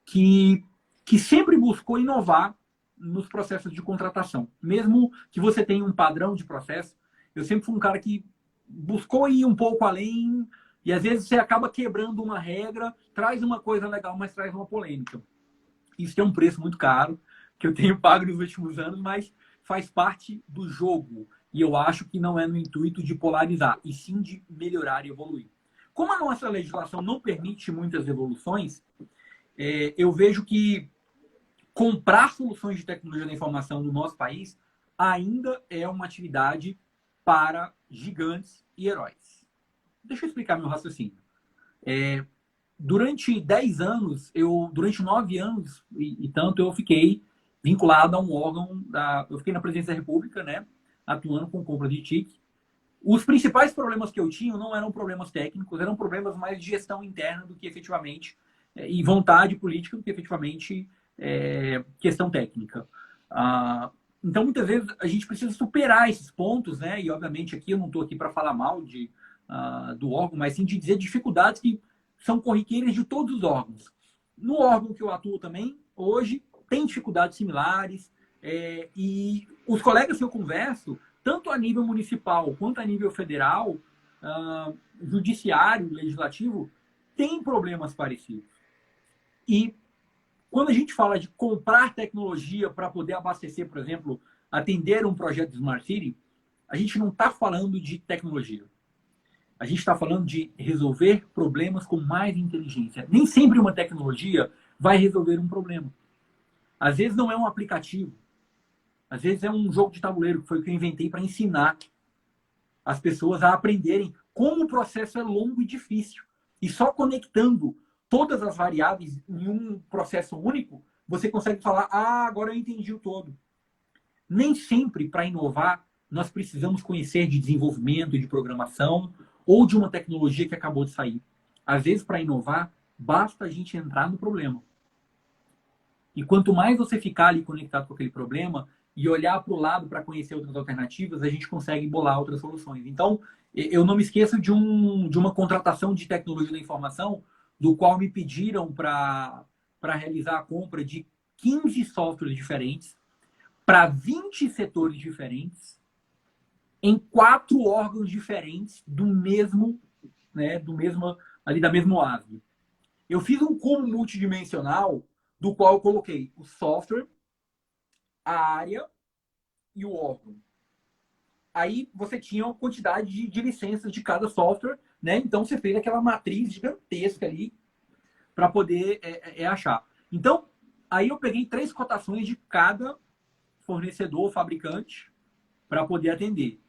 A: que sempre buscou inovar nos processos de contratação. Mesmo que você tenha um padrão de processo, eu sempre fui um cara que buscou ir um pouco além e às vezes você acaba quebrando uma regra, traz uma coisa legal, mas traz uma polêmica. Isso tem um preço muito caro, que eu tenho pago nos últimos anos, mas faz parte do jogo. E eu acho que não é no intuito de polarizar, e sim de melhorar e evoluir. Como a nossa legislação não permite muitas evoluções, eu vejo que comprar soluções de tecnologia da informação no nosso país ainda é uma atividade para gigantes e heróis. Deixa eu explicar meu raciocínio. Durante 10 anos, durante 9 anos e tanto, eu fiquei vinculado a um órgão, eu fiquei na Presidência da República, né, atuando com compra de TIC. Os principais problemas que eu tinha não eram problemas técnicos, eram problemas mais de gestão interna do que efetivamente, e vontade política do que efetivamente questão técnica. Então, muitas vezes, a gente precisa superar esses pontos, né? E, obviamente, aqui eu não estou aqui para falar mal do órgão, mas sim de dizer dificuldades que são corriqueiras de todos os órgãos. No órgão que eu atuo também, hoje, tem dificuldades similares, e os colegas que eu converso, tanto a nível municipal quanto a nível federal, judiciário, legislativo, tem problemas parecidos. E quando a gente fala de comprar tecnologia para poder abastecer, por exemplo, atender um projeto de Smart City, a gente não está falando de tecnologia. A gente está falando de resolver problemas com mais inteligência. Nem sempre uma tecnologia vai resolver um problema. Às vezes não é um aplicativo. Às vezes é um jogo de tabuleiro, que foi o que eu inventei para ensinar as pessoas a aprenderem como o processo é longo e difícil. E só conectando todas as variáveis em um processo único, você consegue falar, agora eu entendi o todo. Nem sempre, para inovar, nós precisamos conhecer de desenvolvimento, de programação, ou de uma tecnologia que acabou de sair. Às vezes, para inovar, basta a gente entrar no problema. E quanto mais você ficar ali conectado com aquele problema e olhar para o lado para conhecer outras alternativas, a gente consegue bolar outras soluções. Então, eu não me esqueço de uma contratação de tecnologia da informação, do qual me pediram para realizar a compra de 15 softwares diferentes, para 20 setores diferentes, em 4 órgãos diferentes do mesmo, né, ali da mesma OASB. Eu fiz um combo multidimensional, do qual eu coloquei o software, a área e o órgão. Aí você tinha uma quantidade de licenças de cada software, né? Então você fez aquela matriz gigantesca ali para poder achar. Então, aí eu peguei 3 cotações de cada fornecedor, fabricante, para poder atender.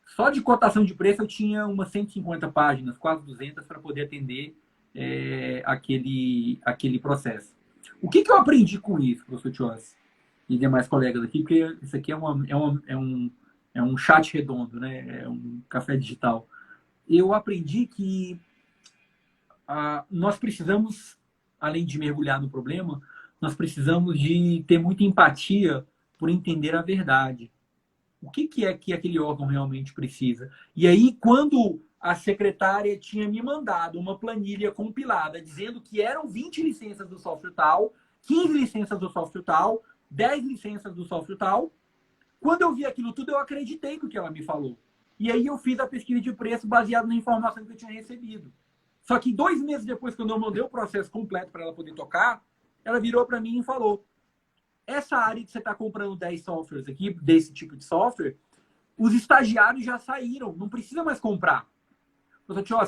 A: Só de cotação de preço eu tinha umas 150 páginas, quase 200, para poder atender aquele processo. O que eu aprendi com isso, professor Tiossi e demais colegas aqui? Porque isso aqui é um chat redondo, né? É um café digital. eu aprendi que nós precisamos, além de mergulhar no problema, nós precisamos de ter muita empatia por entender a verdade. O que é que aquele órgão realmente precisa? E aí, quando a secretária tinha me mandado uma planilha compilada dizendo que eram 20 licenças do software tal, 15 licenças do software tal, 10 licenças do software tal, quando eu vi aquilo tudo, eu acreditei no que ela me falou. E aí eu fiz a pesquisa de preço baseada na informação que eu tinha recebido. Só que 2 meses depois, quando eu mandei o processo completo para ela poder tocar, ela virou para mim e falou: essa área que você está comprando 10 softwares aqui, desse tipo de software, os estagiários já saíram, não precisa mais comprar.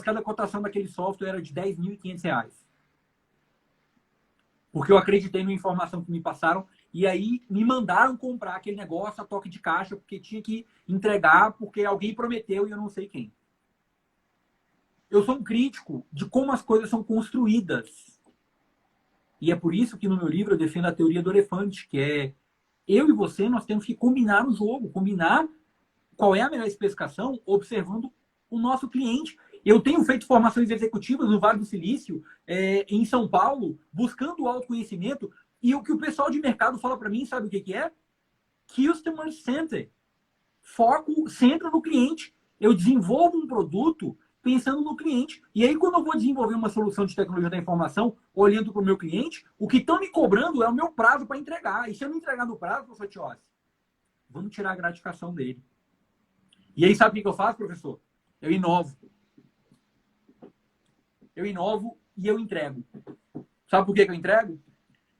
A: Cada cotação daquele software era de R$10.500. Porque eu acreditei na informação que me passaram e aí me mandaram comprar aquele negócio a toque de caixa, porque tinha que entregar, porque alguém prometeu e eu não sei quem. Eu sou um crítico de como as coisas são construídas. E é por isso que no meu livro eu defendo a teoria do elefante, que é eu e você, nós temos que combinar o jogo, combinar qual é a melhor especificação, observando o nosso cliente. Eu tenho feito formações executivas no Vale do Silício, em São Paulo, buscando o autoconhecimento, e o que o pessoal de mercado fala para mim, sabe o que é? Customer Center. Foco, centro no cliente. Eu desenvolvo um produto pensando no cliente. E aí, quando eu vou desenvolver uma solução de tecnologia da informação, olhando para o meu cliente, o que estão me cobrando é o meu prazo para entregar. E se eu não entregar no prazo, professor Tiossi, vamos tirar a gratificação dele. E aí, sabe o que eu faço, professor? Eu inovo. Eu inovo e eu entrego. Sabe por que eu entrego?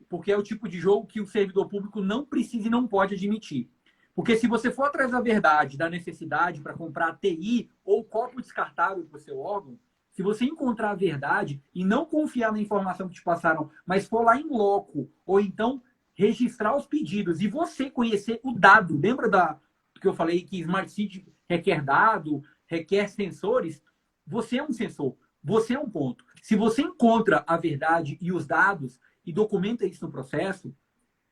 A: Porque é o tipo de jogo que o servidor público não precisa e não pode admitir. Porque se você for atrás da verdade, da necessidade para comprar TI ou copo descartável para o seu órgão, se você encontrar a verdade e não confiar na informação que te passaram, mas for lá em loco, ou então registrar os pedidos e você conhecer o dado, lembra do que eu falei que Smart City requer dado, requer sensores? Você é um sensor, você é um ponto. Se você encontra a verdade e os dados e documenta isso no processo,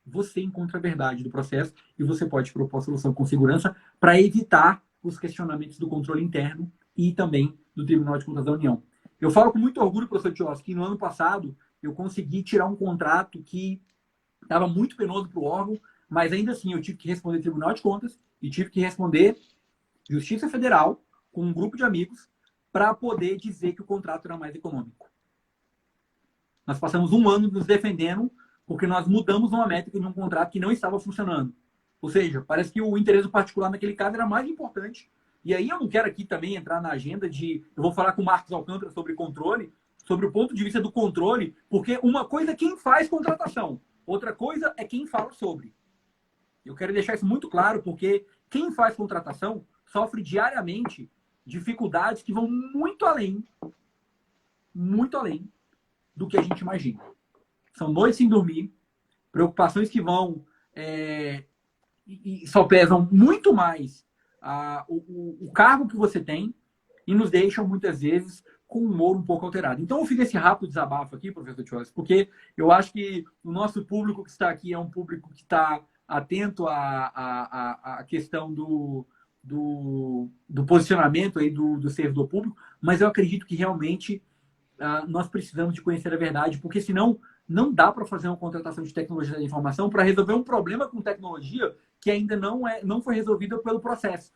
A: você encontra a verdade do processo e você pode propor a solução com segurança para evitar os questionamentos do controle interno e também do Tribunal de Contas da União. Eu falo com muito orgulho, professor Tiossi, que no ano passado eu consegui tirar um contrato que estava muito penoso para o órgão, mas ainda assim eu tive que responder Tribunal de Contas e tive que responder Justiça Federal com um grupo de amigos para poder dizer que o contrato era mais econômico. Nós passamos 1 ano nos defendendo porque nós mudamos uma métrica de um contrato que não estava funcionando. Ou seja, parece que o interesse particular naquele caso era mais importante. E aí eu não quero aqui também entrar na agenda de... Eu vou falar com o Marcos Alcântara sobre controle, sobre o ponto de vista do controle, porque uma coisa é quem faz contratação, outra coisa é quem fala sobre. Eu quero deixar isso muito claro, porque quem faz contratação sofre diariamente dificuldades que vão muito além do que a gente imagina. São noites sem dormir, preocupações que vão e só pesam muito mais o cargo que você tem e nos deixam, muitas vezes, com o humor um pouco alterado. Então, eu fiz esse rápido desabafo aqui, professor Tiossi, porque eu acho que o nosso público que está aqui é um público que está atento à questão do posicionamento aí do servidor público, mas eu acredito que realmente nós precisamos de conhecer a verdade, porque senão não dá para fazer uma contratação de tecnologia da informação para resolver um problema com tecnologia que ainda não foi resolvido pelo processo.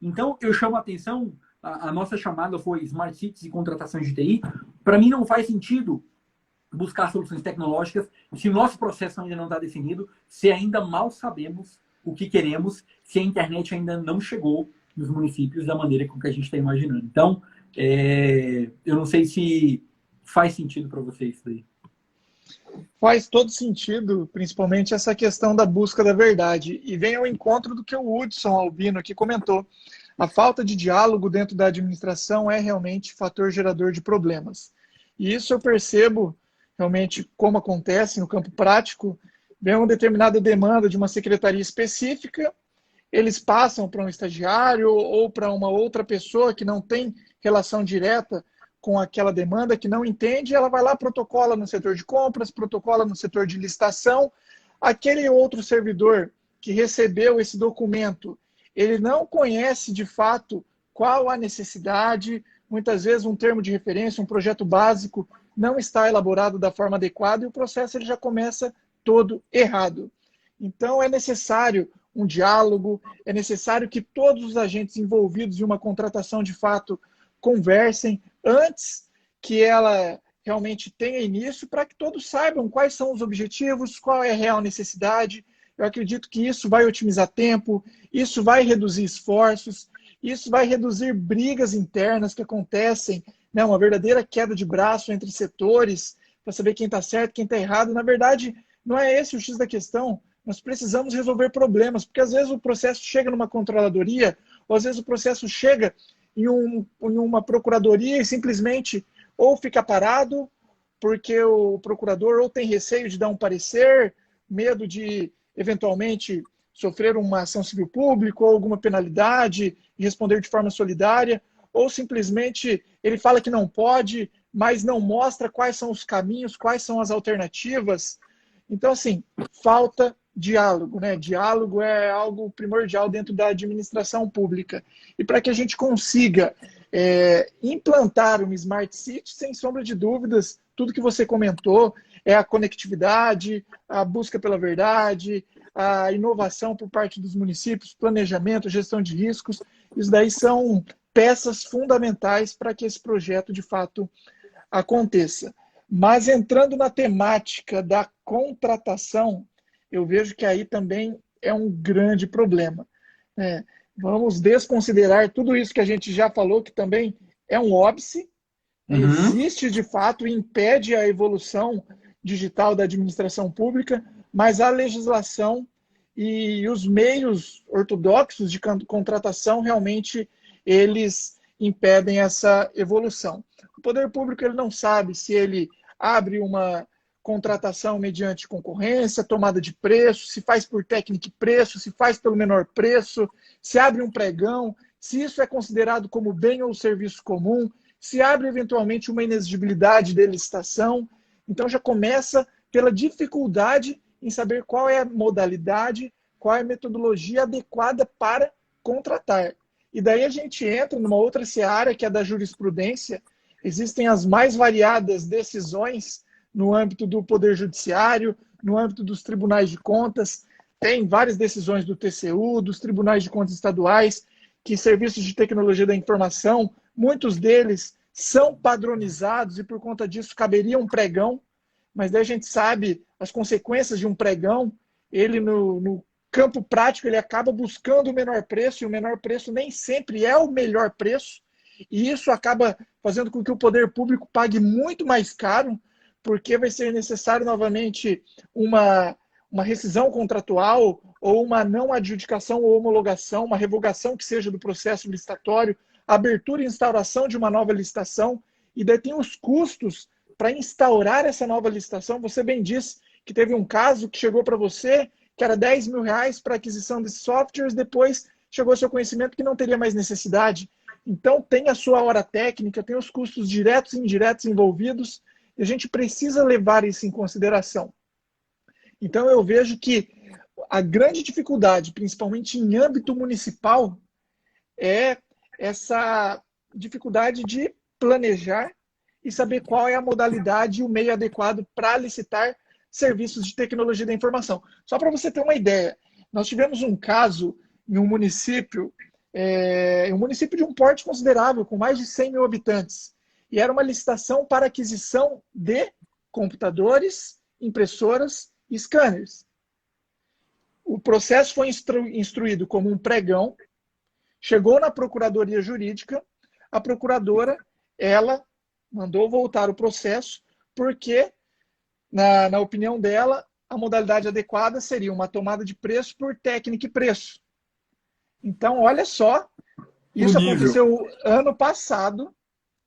A: Então, eu chamo a atenção, a nossa chamada foi Smart Cities e contratações de TI. Para mim, não faz sentido buscar soluções tecnológicas se o nosso processo ainda não está definido, se ainda mal sabemos o que queremos, se a internet ainda não chegou nos municípios da maneira com que a gente está imaginando. Então, eu não sei se faz sentido para vocês isso daí.
B: Faz todo sentido, principalmente essa questão da busca da verdade. E vem ao encontro do que o Hudson Albino aqui comentou. A falta de diálogo dentro da administração é realmente fator gerador de problemas. E isso eu percebo realmente como acontece no campo prático. Vem uma determinada demanda de uma secretaria específica, eles passam para um estagiário ou para uma outra pessoa que não tem relação direta com aquela demanda, que não entende, ela vai lá, protocola no setor de compras, protocola no setor de licitação. Aquele outro servidor que recebeu esse documento, ele não conhece de fato qual a necessidade. Muitas vezes um termo de referência, um projeto básico não está elaborado da forma adequada e o processo ele já começa todo errado. Então é necessário um diálogo, é necessário que todos os agentes envolvidos em uma contratação de fato conversem antes que ela realmente tenha início, para que todos saibam quais são os objetivos, qual é a real necessidade. Eu acredito que isso vai otimizar tempo, isso vai reduzir esforços, isso vai reduzir brigas internas que acontecem, né, uma verdadeira queda de braço entre setores, para saber quem está certo, quem está errado. Na verdade, não é esse o X da questão. Nós precisamos resolver problemas, porque às vezes o processo chega numa controladoria, ou às vezes o processo chega em uma procuradoria e simplesmente ou fica parado, porque o procurador ou tem receio de dar um parecer, medo de, eventualmente, sofrer uma ação civil pública ou alguma penalidade e responder de forma solidária, ou simplesmente ele fala que não pode, mas não mostra quais são os caminhos, quais são as alternativas. Então, assim, falta diálogo, né? Diálogo é algo primordial dentro da administração pública. E para que a gente consiga implantar uma Smart City, sem sombra de dúvidas, tudo que você comentou, é a conectividade, a busca pela verdade, a inovação por parte dos municípios, planejamento, gestão de riscos, isso daí são peças fundamentais para que esse projeto, de fato, aconteça. Mas entrando na temática da contratação, eu vejo que aí também é um grande problema. Vamos desconsiderar tudo isso que a gente já falou, que também é um óbice, existe de fato e impede a evolução digital da administração pública, mas a legislação e os meios ortodoxos de contratação realmente eles impedem essa evolução. O poder público ele não sabe se ele abre uma contratação mediante concorrência, tomada de preço, se faz por técnica e preço, se faz pelo menor preço, se abre um pregão, se isso é considerado como bem ou serviço comum, se abre eventualmente uma inexigibilidade de licitação. Então já começa pela dificuldade em saber qual é a modalidade, qual é a metodologia adequada para contratar. E daí a gente entra numa outra seara, que é da jurisprudência. Existem as mais variadas decisões no âmbito do Poder Judiciário, no âmbito dos tribunais de contas, tem várias decisões do TCU, dos tribunais de contas estaduais, que serviços de tecnologia da informação, muitos deles são padronizados e por conta disso caberia um pregão, mas daí a gente sabe as consequências de um pregão, ele no campo prático ele acaba buscando o menor preço, e o menor preço nem sempre é o melhor preço, e isso acaba fazendo com que o poder público pague muito mais caro, porque vai ser necessário novamente uma rescisão contratual ou uma não adjudicação ou homologação, uma revogação que seja do processo licitatório, abertura e instauração de uma nova licitação, e daí tem os custos para instaurar essa nova licitação. Você bem disse que teve um caso que chegou para você, que era R$10.000 para aquisição desses softwares, depois chegou ao seu conhecimento que não teria mais necessidade. Então tem a sua hora técnica, tem os custos diretos e indiretos envolvidos, e a gente precisa levar isso em consideração. Então eu vejo que a grande dificuldade, principalmente em âmbito municipal, é essa dificuldade de planejar e saber qual é a modalidade e o meio adequado para licitar serviços de tecnologia da informação. Só para você ter uma ideia, nós tivemos um caso em um município de um porte considerável, com mais de 100 mil habitantes, e era uma licitação para aquisição de computadores, impressoras e scanners. O processo foi instruído como um pregão, chegou na Procuradoria Jurídica, a procuradora, ela mandou voltar o processo, porque, na opinião dela, a modalidade adequada seria uma tomada de preço por técnica e preço. Então, olha só, isso aconteceu ano passado,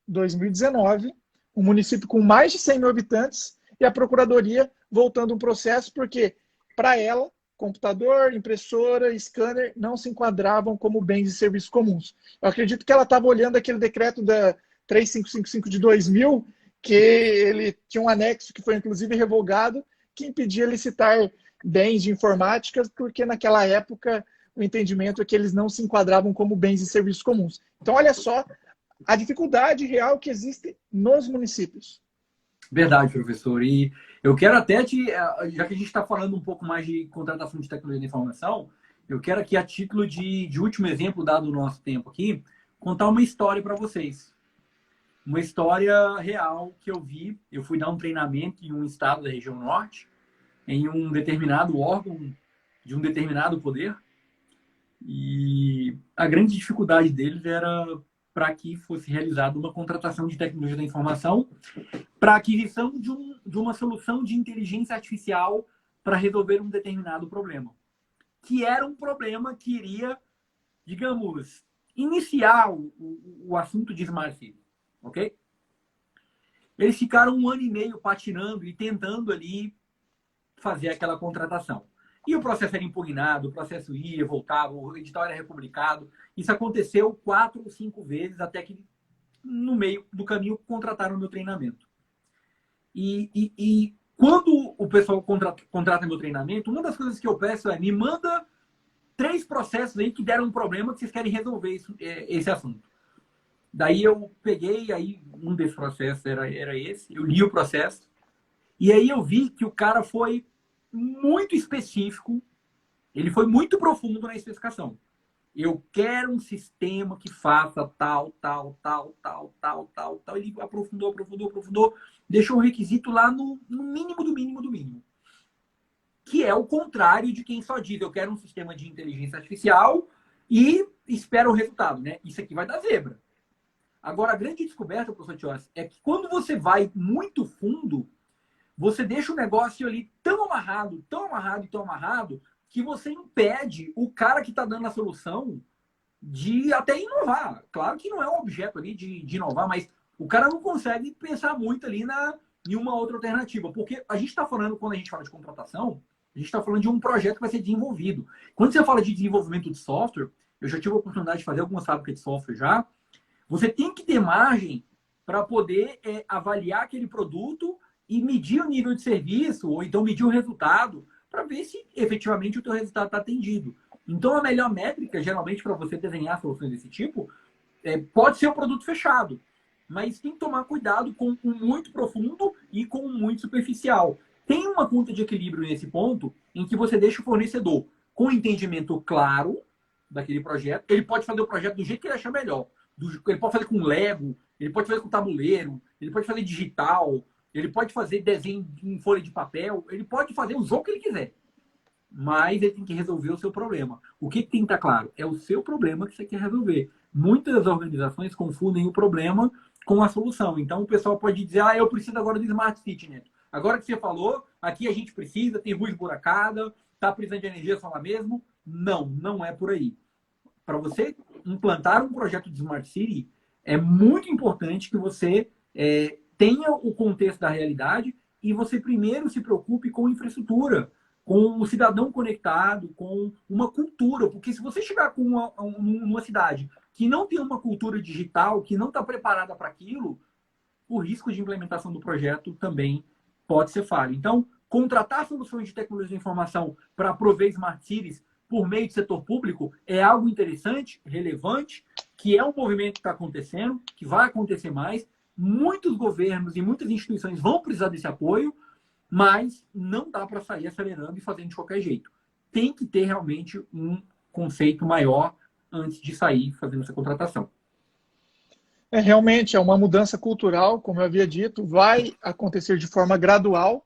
B: 2019, um município com mais de 100 mil habitantes, e a Procuradoria voltando um processo, porque, para ela, computador, impressora, scanner não se enquadravam como bens e serviços comuns. Eu acredito que ela estava olhando aquele decreto da 3555 de 2000, que ele tinha um anexo que foi inclusive revogado, que impedia licitar bens de informática, porque naquela época o entendimento é que eles não se enquadravam como bens e serviços comuns. Então, olha só a dificuldade real que existe nos municípios.
A: Verdade, professor. E eu quero até já que a gente está falando um pouco mais de contratação de tecnologia da informação, eu quero aqui, a título de último exemplo dado no nosso tempo aqui, contar uma história para vocês. Uma história real que eu vi. Eu fui dar um treinamento em um estado da região norte, em um determinado órgão de um determinado poder. E a grande dificuldade deles era para que fosse realizada uma contratação de tecnologia da informação para aquisição de uma solução de inteligência artificial para resolver um determinado problema. Que era um problema que iria, digamos, iniciar o assunto de Smart City. Ok? Eles ficaram 1 ano e meio patinando e tentando ali fazer aquela contratação. E o processo era impugnado, o processo ia, voltava, o edital era republicado. Isso aconteceu 4 ou 5 vezes, até que no meio do caminho contrataram o meu treinamento. E quando o pessoal contrata meu treinamento, uma das coisas que eu peço é: me manda 3 processos aí que deram um problema que vocês querem resolver esse assunto. Daí eu peguei, aí um desses processos era esse, eu li o processo, e aí eu vi que o cara foi muito específico, ele foi muito profundo na especificação. Eu quero um sistema que faça tal. Ele aprofundou, deixou o requisito lá no mínimo do mínimo do mínimo. Que é o contrário de quem só diz: eu quero um sistema de inteligência artificial e espera o resultado, né? Isso aqui vai dar zebra. Agora, a grande descoberta, professor Tios, é que quando você vai muito fundo, você deixa o negócio ali tão amarrado, que você impede o cara que está dando a solução de até inovar. Claro que não é um objeto ali de inovar, mas o cara não consegue pensar muito ali em uma outra alternativa. Porque a gente está falando, quando a gente fala de contratação, a gente está falando de um projeto que vai ser desenvolvido. Quando você fala de desenvolvimento de software, eu já tive a oportunidade de fazer algumas fábricas de software já, você tem que ter margem para poder avaliar aquele produto e medir o nível de serviço, ou então medir o resultado, para ver se efetivamente o teu resultado está atendido. Então, a melhor métrica, geralmente, para você desenhar soluções desse tipo, pode ser o produto fechado. Mas tem que tomar cuidado com o muito profundo e com o muito superficial. Tem uma conta de equilíbrio nesse ponto, em que você deixa o fornecedor com entendimento claro daquele projeto. Ele pode fazer o projeto do jeito que ele achar melhor. Ele pode fazer com Lego, ele pode fazer com tabuleiro, ele pode fazer digital, ele pode fazer desenho em folha de papel, ele pode fazer o jogo que ele quiser. Mas ele tem que resolver o seu problema. O que tem que estar claro? É o seu problema que você quer resolver. Muitas organizações confundem o problema com a solução. Então, o pessoal pode dizer: eu preciso agora do Smart City, né? Agora que você falou, aqui a gente precisa, tem rua esburacada, está precisando de energia solar mesmo. Não é por aí. Para você implantar um projeto de Smart City, é muito importante que você tenha o contexto da realidade e você primeiro se preocupe com infraestrutura, com o cidadão conectado, com uma cultura. Porque se você chegar com uma cidade que não tem uma cultura digital, que não está preparada para aquilo, o risco de implementação do projeto também pode ser falho. Então, contratar soluções de tecnologia de informação para prover Smart Cities por meio do setor público é algo interessante, relevante, que é um movimento que está acontecendo, que vai acontecer mais. Muitos governos e muitas instituições vão precisar desse apoio, mas não dá para sair acelerando e fazendo de qualquer jeito. Tem que ter realmente um conceito maior antes de sair fazendo essa contratação.
B: Realmente é uma mudança cultural, como eu havia dito, vai acontecer de forma gradual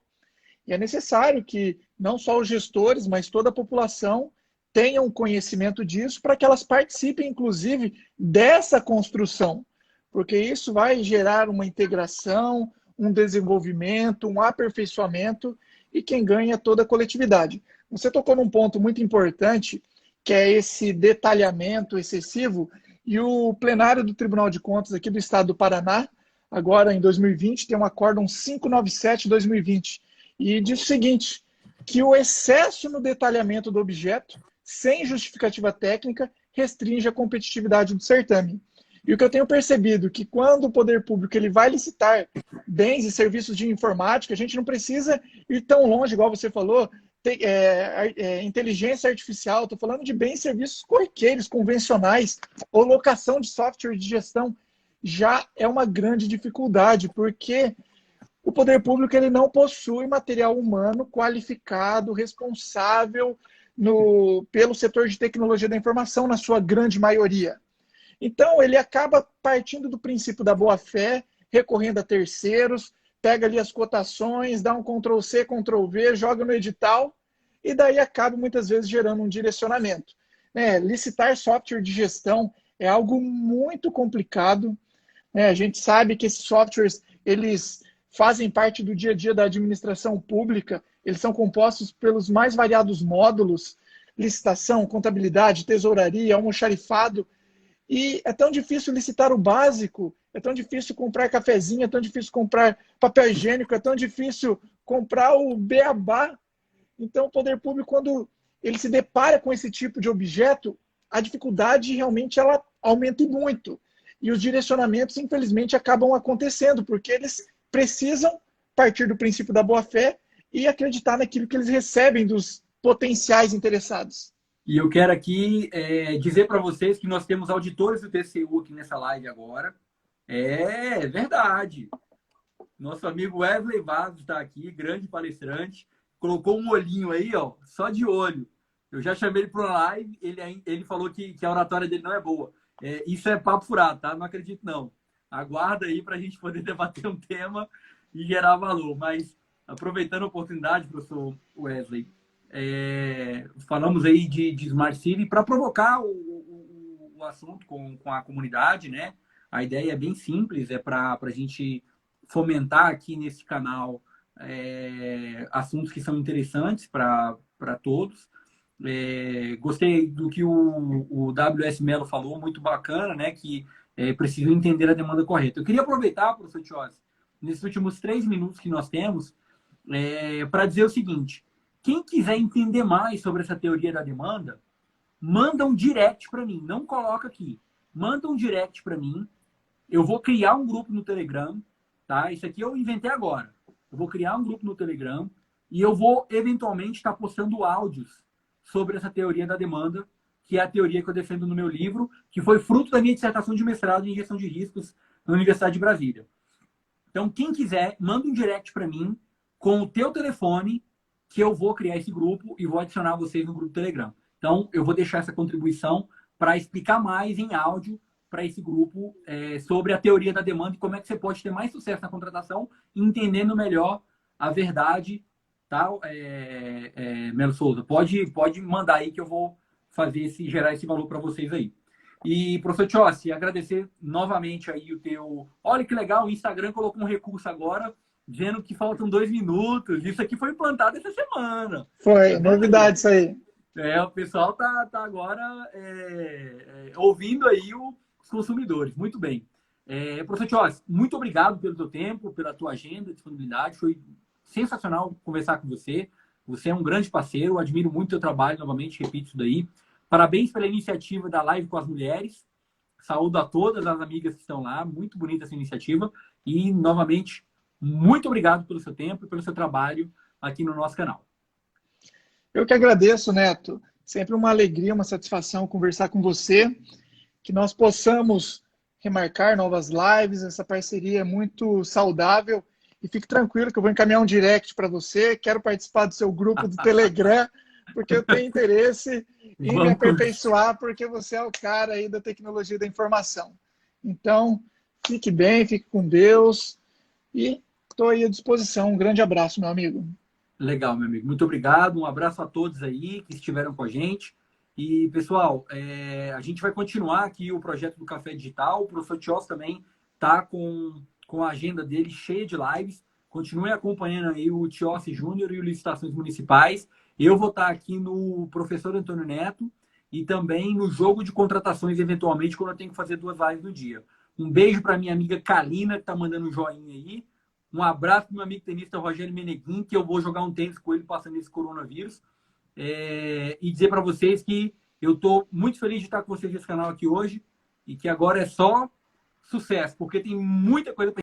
B: e é necessário que não só os gestores, mas toda a população tenham conhecimento disso para que elas participem, inclusive, dessa construção, porque isso vai gerar uma integração, um desenvolvimento, um aperfeiçoamento e quem ganha é toda a coletividade. Você tocou num ponto muito importante, que é esse detalhamento excessivo, e o plenário do Tribunal de Contas aqui do Estado do Paraná, agora em 2020, tem um acórdão 597/2020, e diz o seguinte, que o excesso no detalhamento do objeto, sem justificativa técnica, restringe a competitividade do certame. E o que eu tenho percebido é que quando o poder público ele vai licitar bens e serviços de informática, a gente não precisa ir tão longe, igual você falou, inteligência artificial, estou falando de bens e serviços corriqueiros, convencionais, ou locação de software de gestão, já é uma grande dificuldade, porque o poder público ele não possui material humano qualificado, responsável pelo setor de tecnologia da informação, na sua grande maioria. Então, ele acaba partindo do princípio da boa-fé, recorrendo a terceiros, pega ali as cotações, dá um Ctrl+C, Ctrl+V, joga no edital, e daí acaba muitas vezes gerando um direcionamento. Licitar software de gestão é algo muito complicado. A gente sabe que esses softwares, eles fazem parte do dia a dia da administração pública, eles são compostos pelos mais variados módulos, licitação, contabilidade, tesouraria, almoxarifado, e é tão difícil licitar o básico, é tão difícil comprar cafezinho, é tão difícil comprar papel higiênico, é tão difícil comprar o beabá. Então, o poder público, quando ele se depara com esse tipo de objeto, a dificuldade realmente ela aumenta muito. E os direcionamentos, infelizmente, acabam acontecendo, porque eles precisam partir do princípio da boa-fé e acreditar naquilo que eles recebem dos potenciais interessados.
A: E eu quero aqui dizer para vocês que nós temos auditores do TCU aqui nessa live agora. É verdade. Nosso amigo Wesley Vaz está aqui, grande palestrante. Colocou um olhinho aí, ó, só de olho. Eu já chamei ele para uma live, ele falou que a oratória dele não é boa. Isso é papo furado, tá? Não acredito, não. Aguarda aí para a gente poder debater um tema e gerar valor. Mas, aproveitando a oportunidade, professor Wesley, falamos aí de Smart City para provocar o assunto com a comunidade, né? A ideia é bem simples, é para a gente fomentar aqui nesse canal assuntos que são interessantes para todos. Gostei do que o W.S. Mello falou, muito bacana, né? Que precisa entender a demanda correta. Eu queria aproveitar, professor Tiossi, nesses últimos 3 minutos que nós temos, para dizer o seguinte: quem quiser entender mais sobre essa teoria da demanda, manda um direct para mim. Não coloca aqui. Manda um direct para mim. Eu vou criar um grupo no Telegram, tá? Isso aqui eu inventei agora. Eu vou criar um grupo no Telegram e eu vou, eventualmente, estar postando áudios sobre essa teoria da demanda, que é a teoria que eu defendo no meu livro, que foi fruto da minha dissertação de mestrado em gestão de riscos na Universidade de Brasília. Então, quem quiser, manda um direct para mim com o teu telefone, que eu vou criar esse grupo e vou adicionar vocês no grupo Telegram. Então, eu vou deixar essa contribuição para explicar mais em áudio para esse grupo sobre a teoria da demanda e como é que você pode ter mais sucesso na contratação, entendendo melhor a verdade, tá? Melo Souza, pode mandar aí que eu vou gerar esse valor para vocês aí. E, professor Tiossi, agradecer novamente aí o teu... Olha que legal, o Instagram colocou um recurso agora, dizendo que faltam 2 minutos. Isso aqui foi implantado essa semana.
B: Foi, novidade isso aí.
A: O pessoal tá agora ouvindo aí os consumidores. Muito bem. Professor Tiossi, muito obrigado pelo teu tempo, pela tua agenda, disponibilidade. Foi sensacional conversar com você. Você é um grande parceiro, admiro muito o teu trabalho, novamente, repito isso daí. Parabéns pela iniciativa da Live com as Mulheres. Saúdo a todas as amigas que estão lá. Muito bonita essa iniciativa. E, novamente, muito obrigado pelo seu tempo e pelo seu trabalho aqui no nosso canal.
B: Eu que agradeço, Neto. Sempre uma alegria, uma satisfação conversar com você. Que nós possamos remarcar novas lives. Essa parceria é muito saudável. E fique tranquilo que eu vou encaminhar um direct para você. Quero participar do seu grupo do Telegram, porque eu tenho interesse em me aperfeiçoar, porque você é o cara aí da tecnologia da informação. Então, fique bem, fique com Deus e estou aí à disposição. Um grande abraço, meu amigo.
A: Legal, meu amigo. Muito obrigado. Um abraço a todos aí que estiveram com a gente. E, pessoal, a gente vai continuar aqui o projeto do Café Digital. O professor Tiossi também está com a agenda dele cheia de lives. Continuem acompanhando aí o Tiossi Júnior e o Licitações Municipais. Eu vou estar aqui no Professor Antônio Neto e também no Jogo de Contratações, eventualmente, quando eu tenho que fazer 2 lives no dia. Um beijo para minha amiga Kalina, que está mandando um joinha aí. Um abraço para o meu amigo tenista Rogério Meneguin, que eu vou jogar um tênis com ele passando esse coronavírus. E dizer para vocês que eu estou muito feliz de estar com vocês nesse canal aqui hoje e que agora é só sucesso, porque tem muita coisa para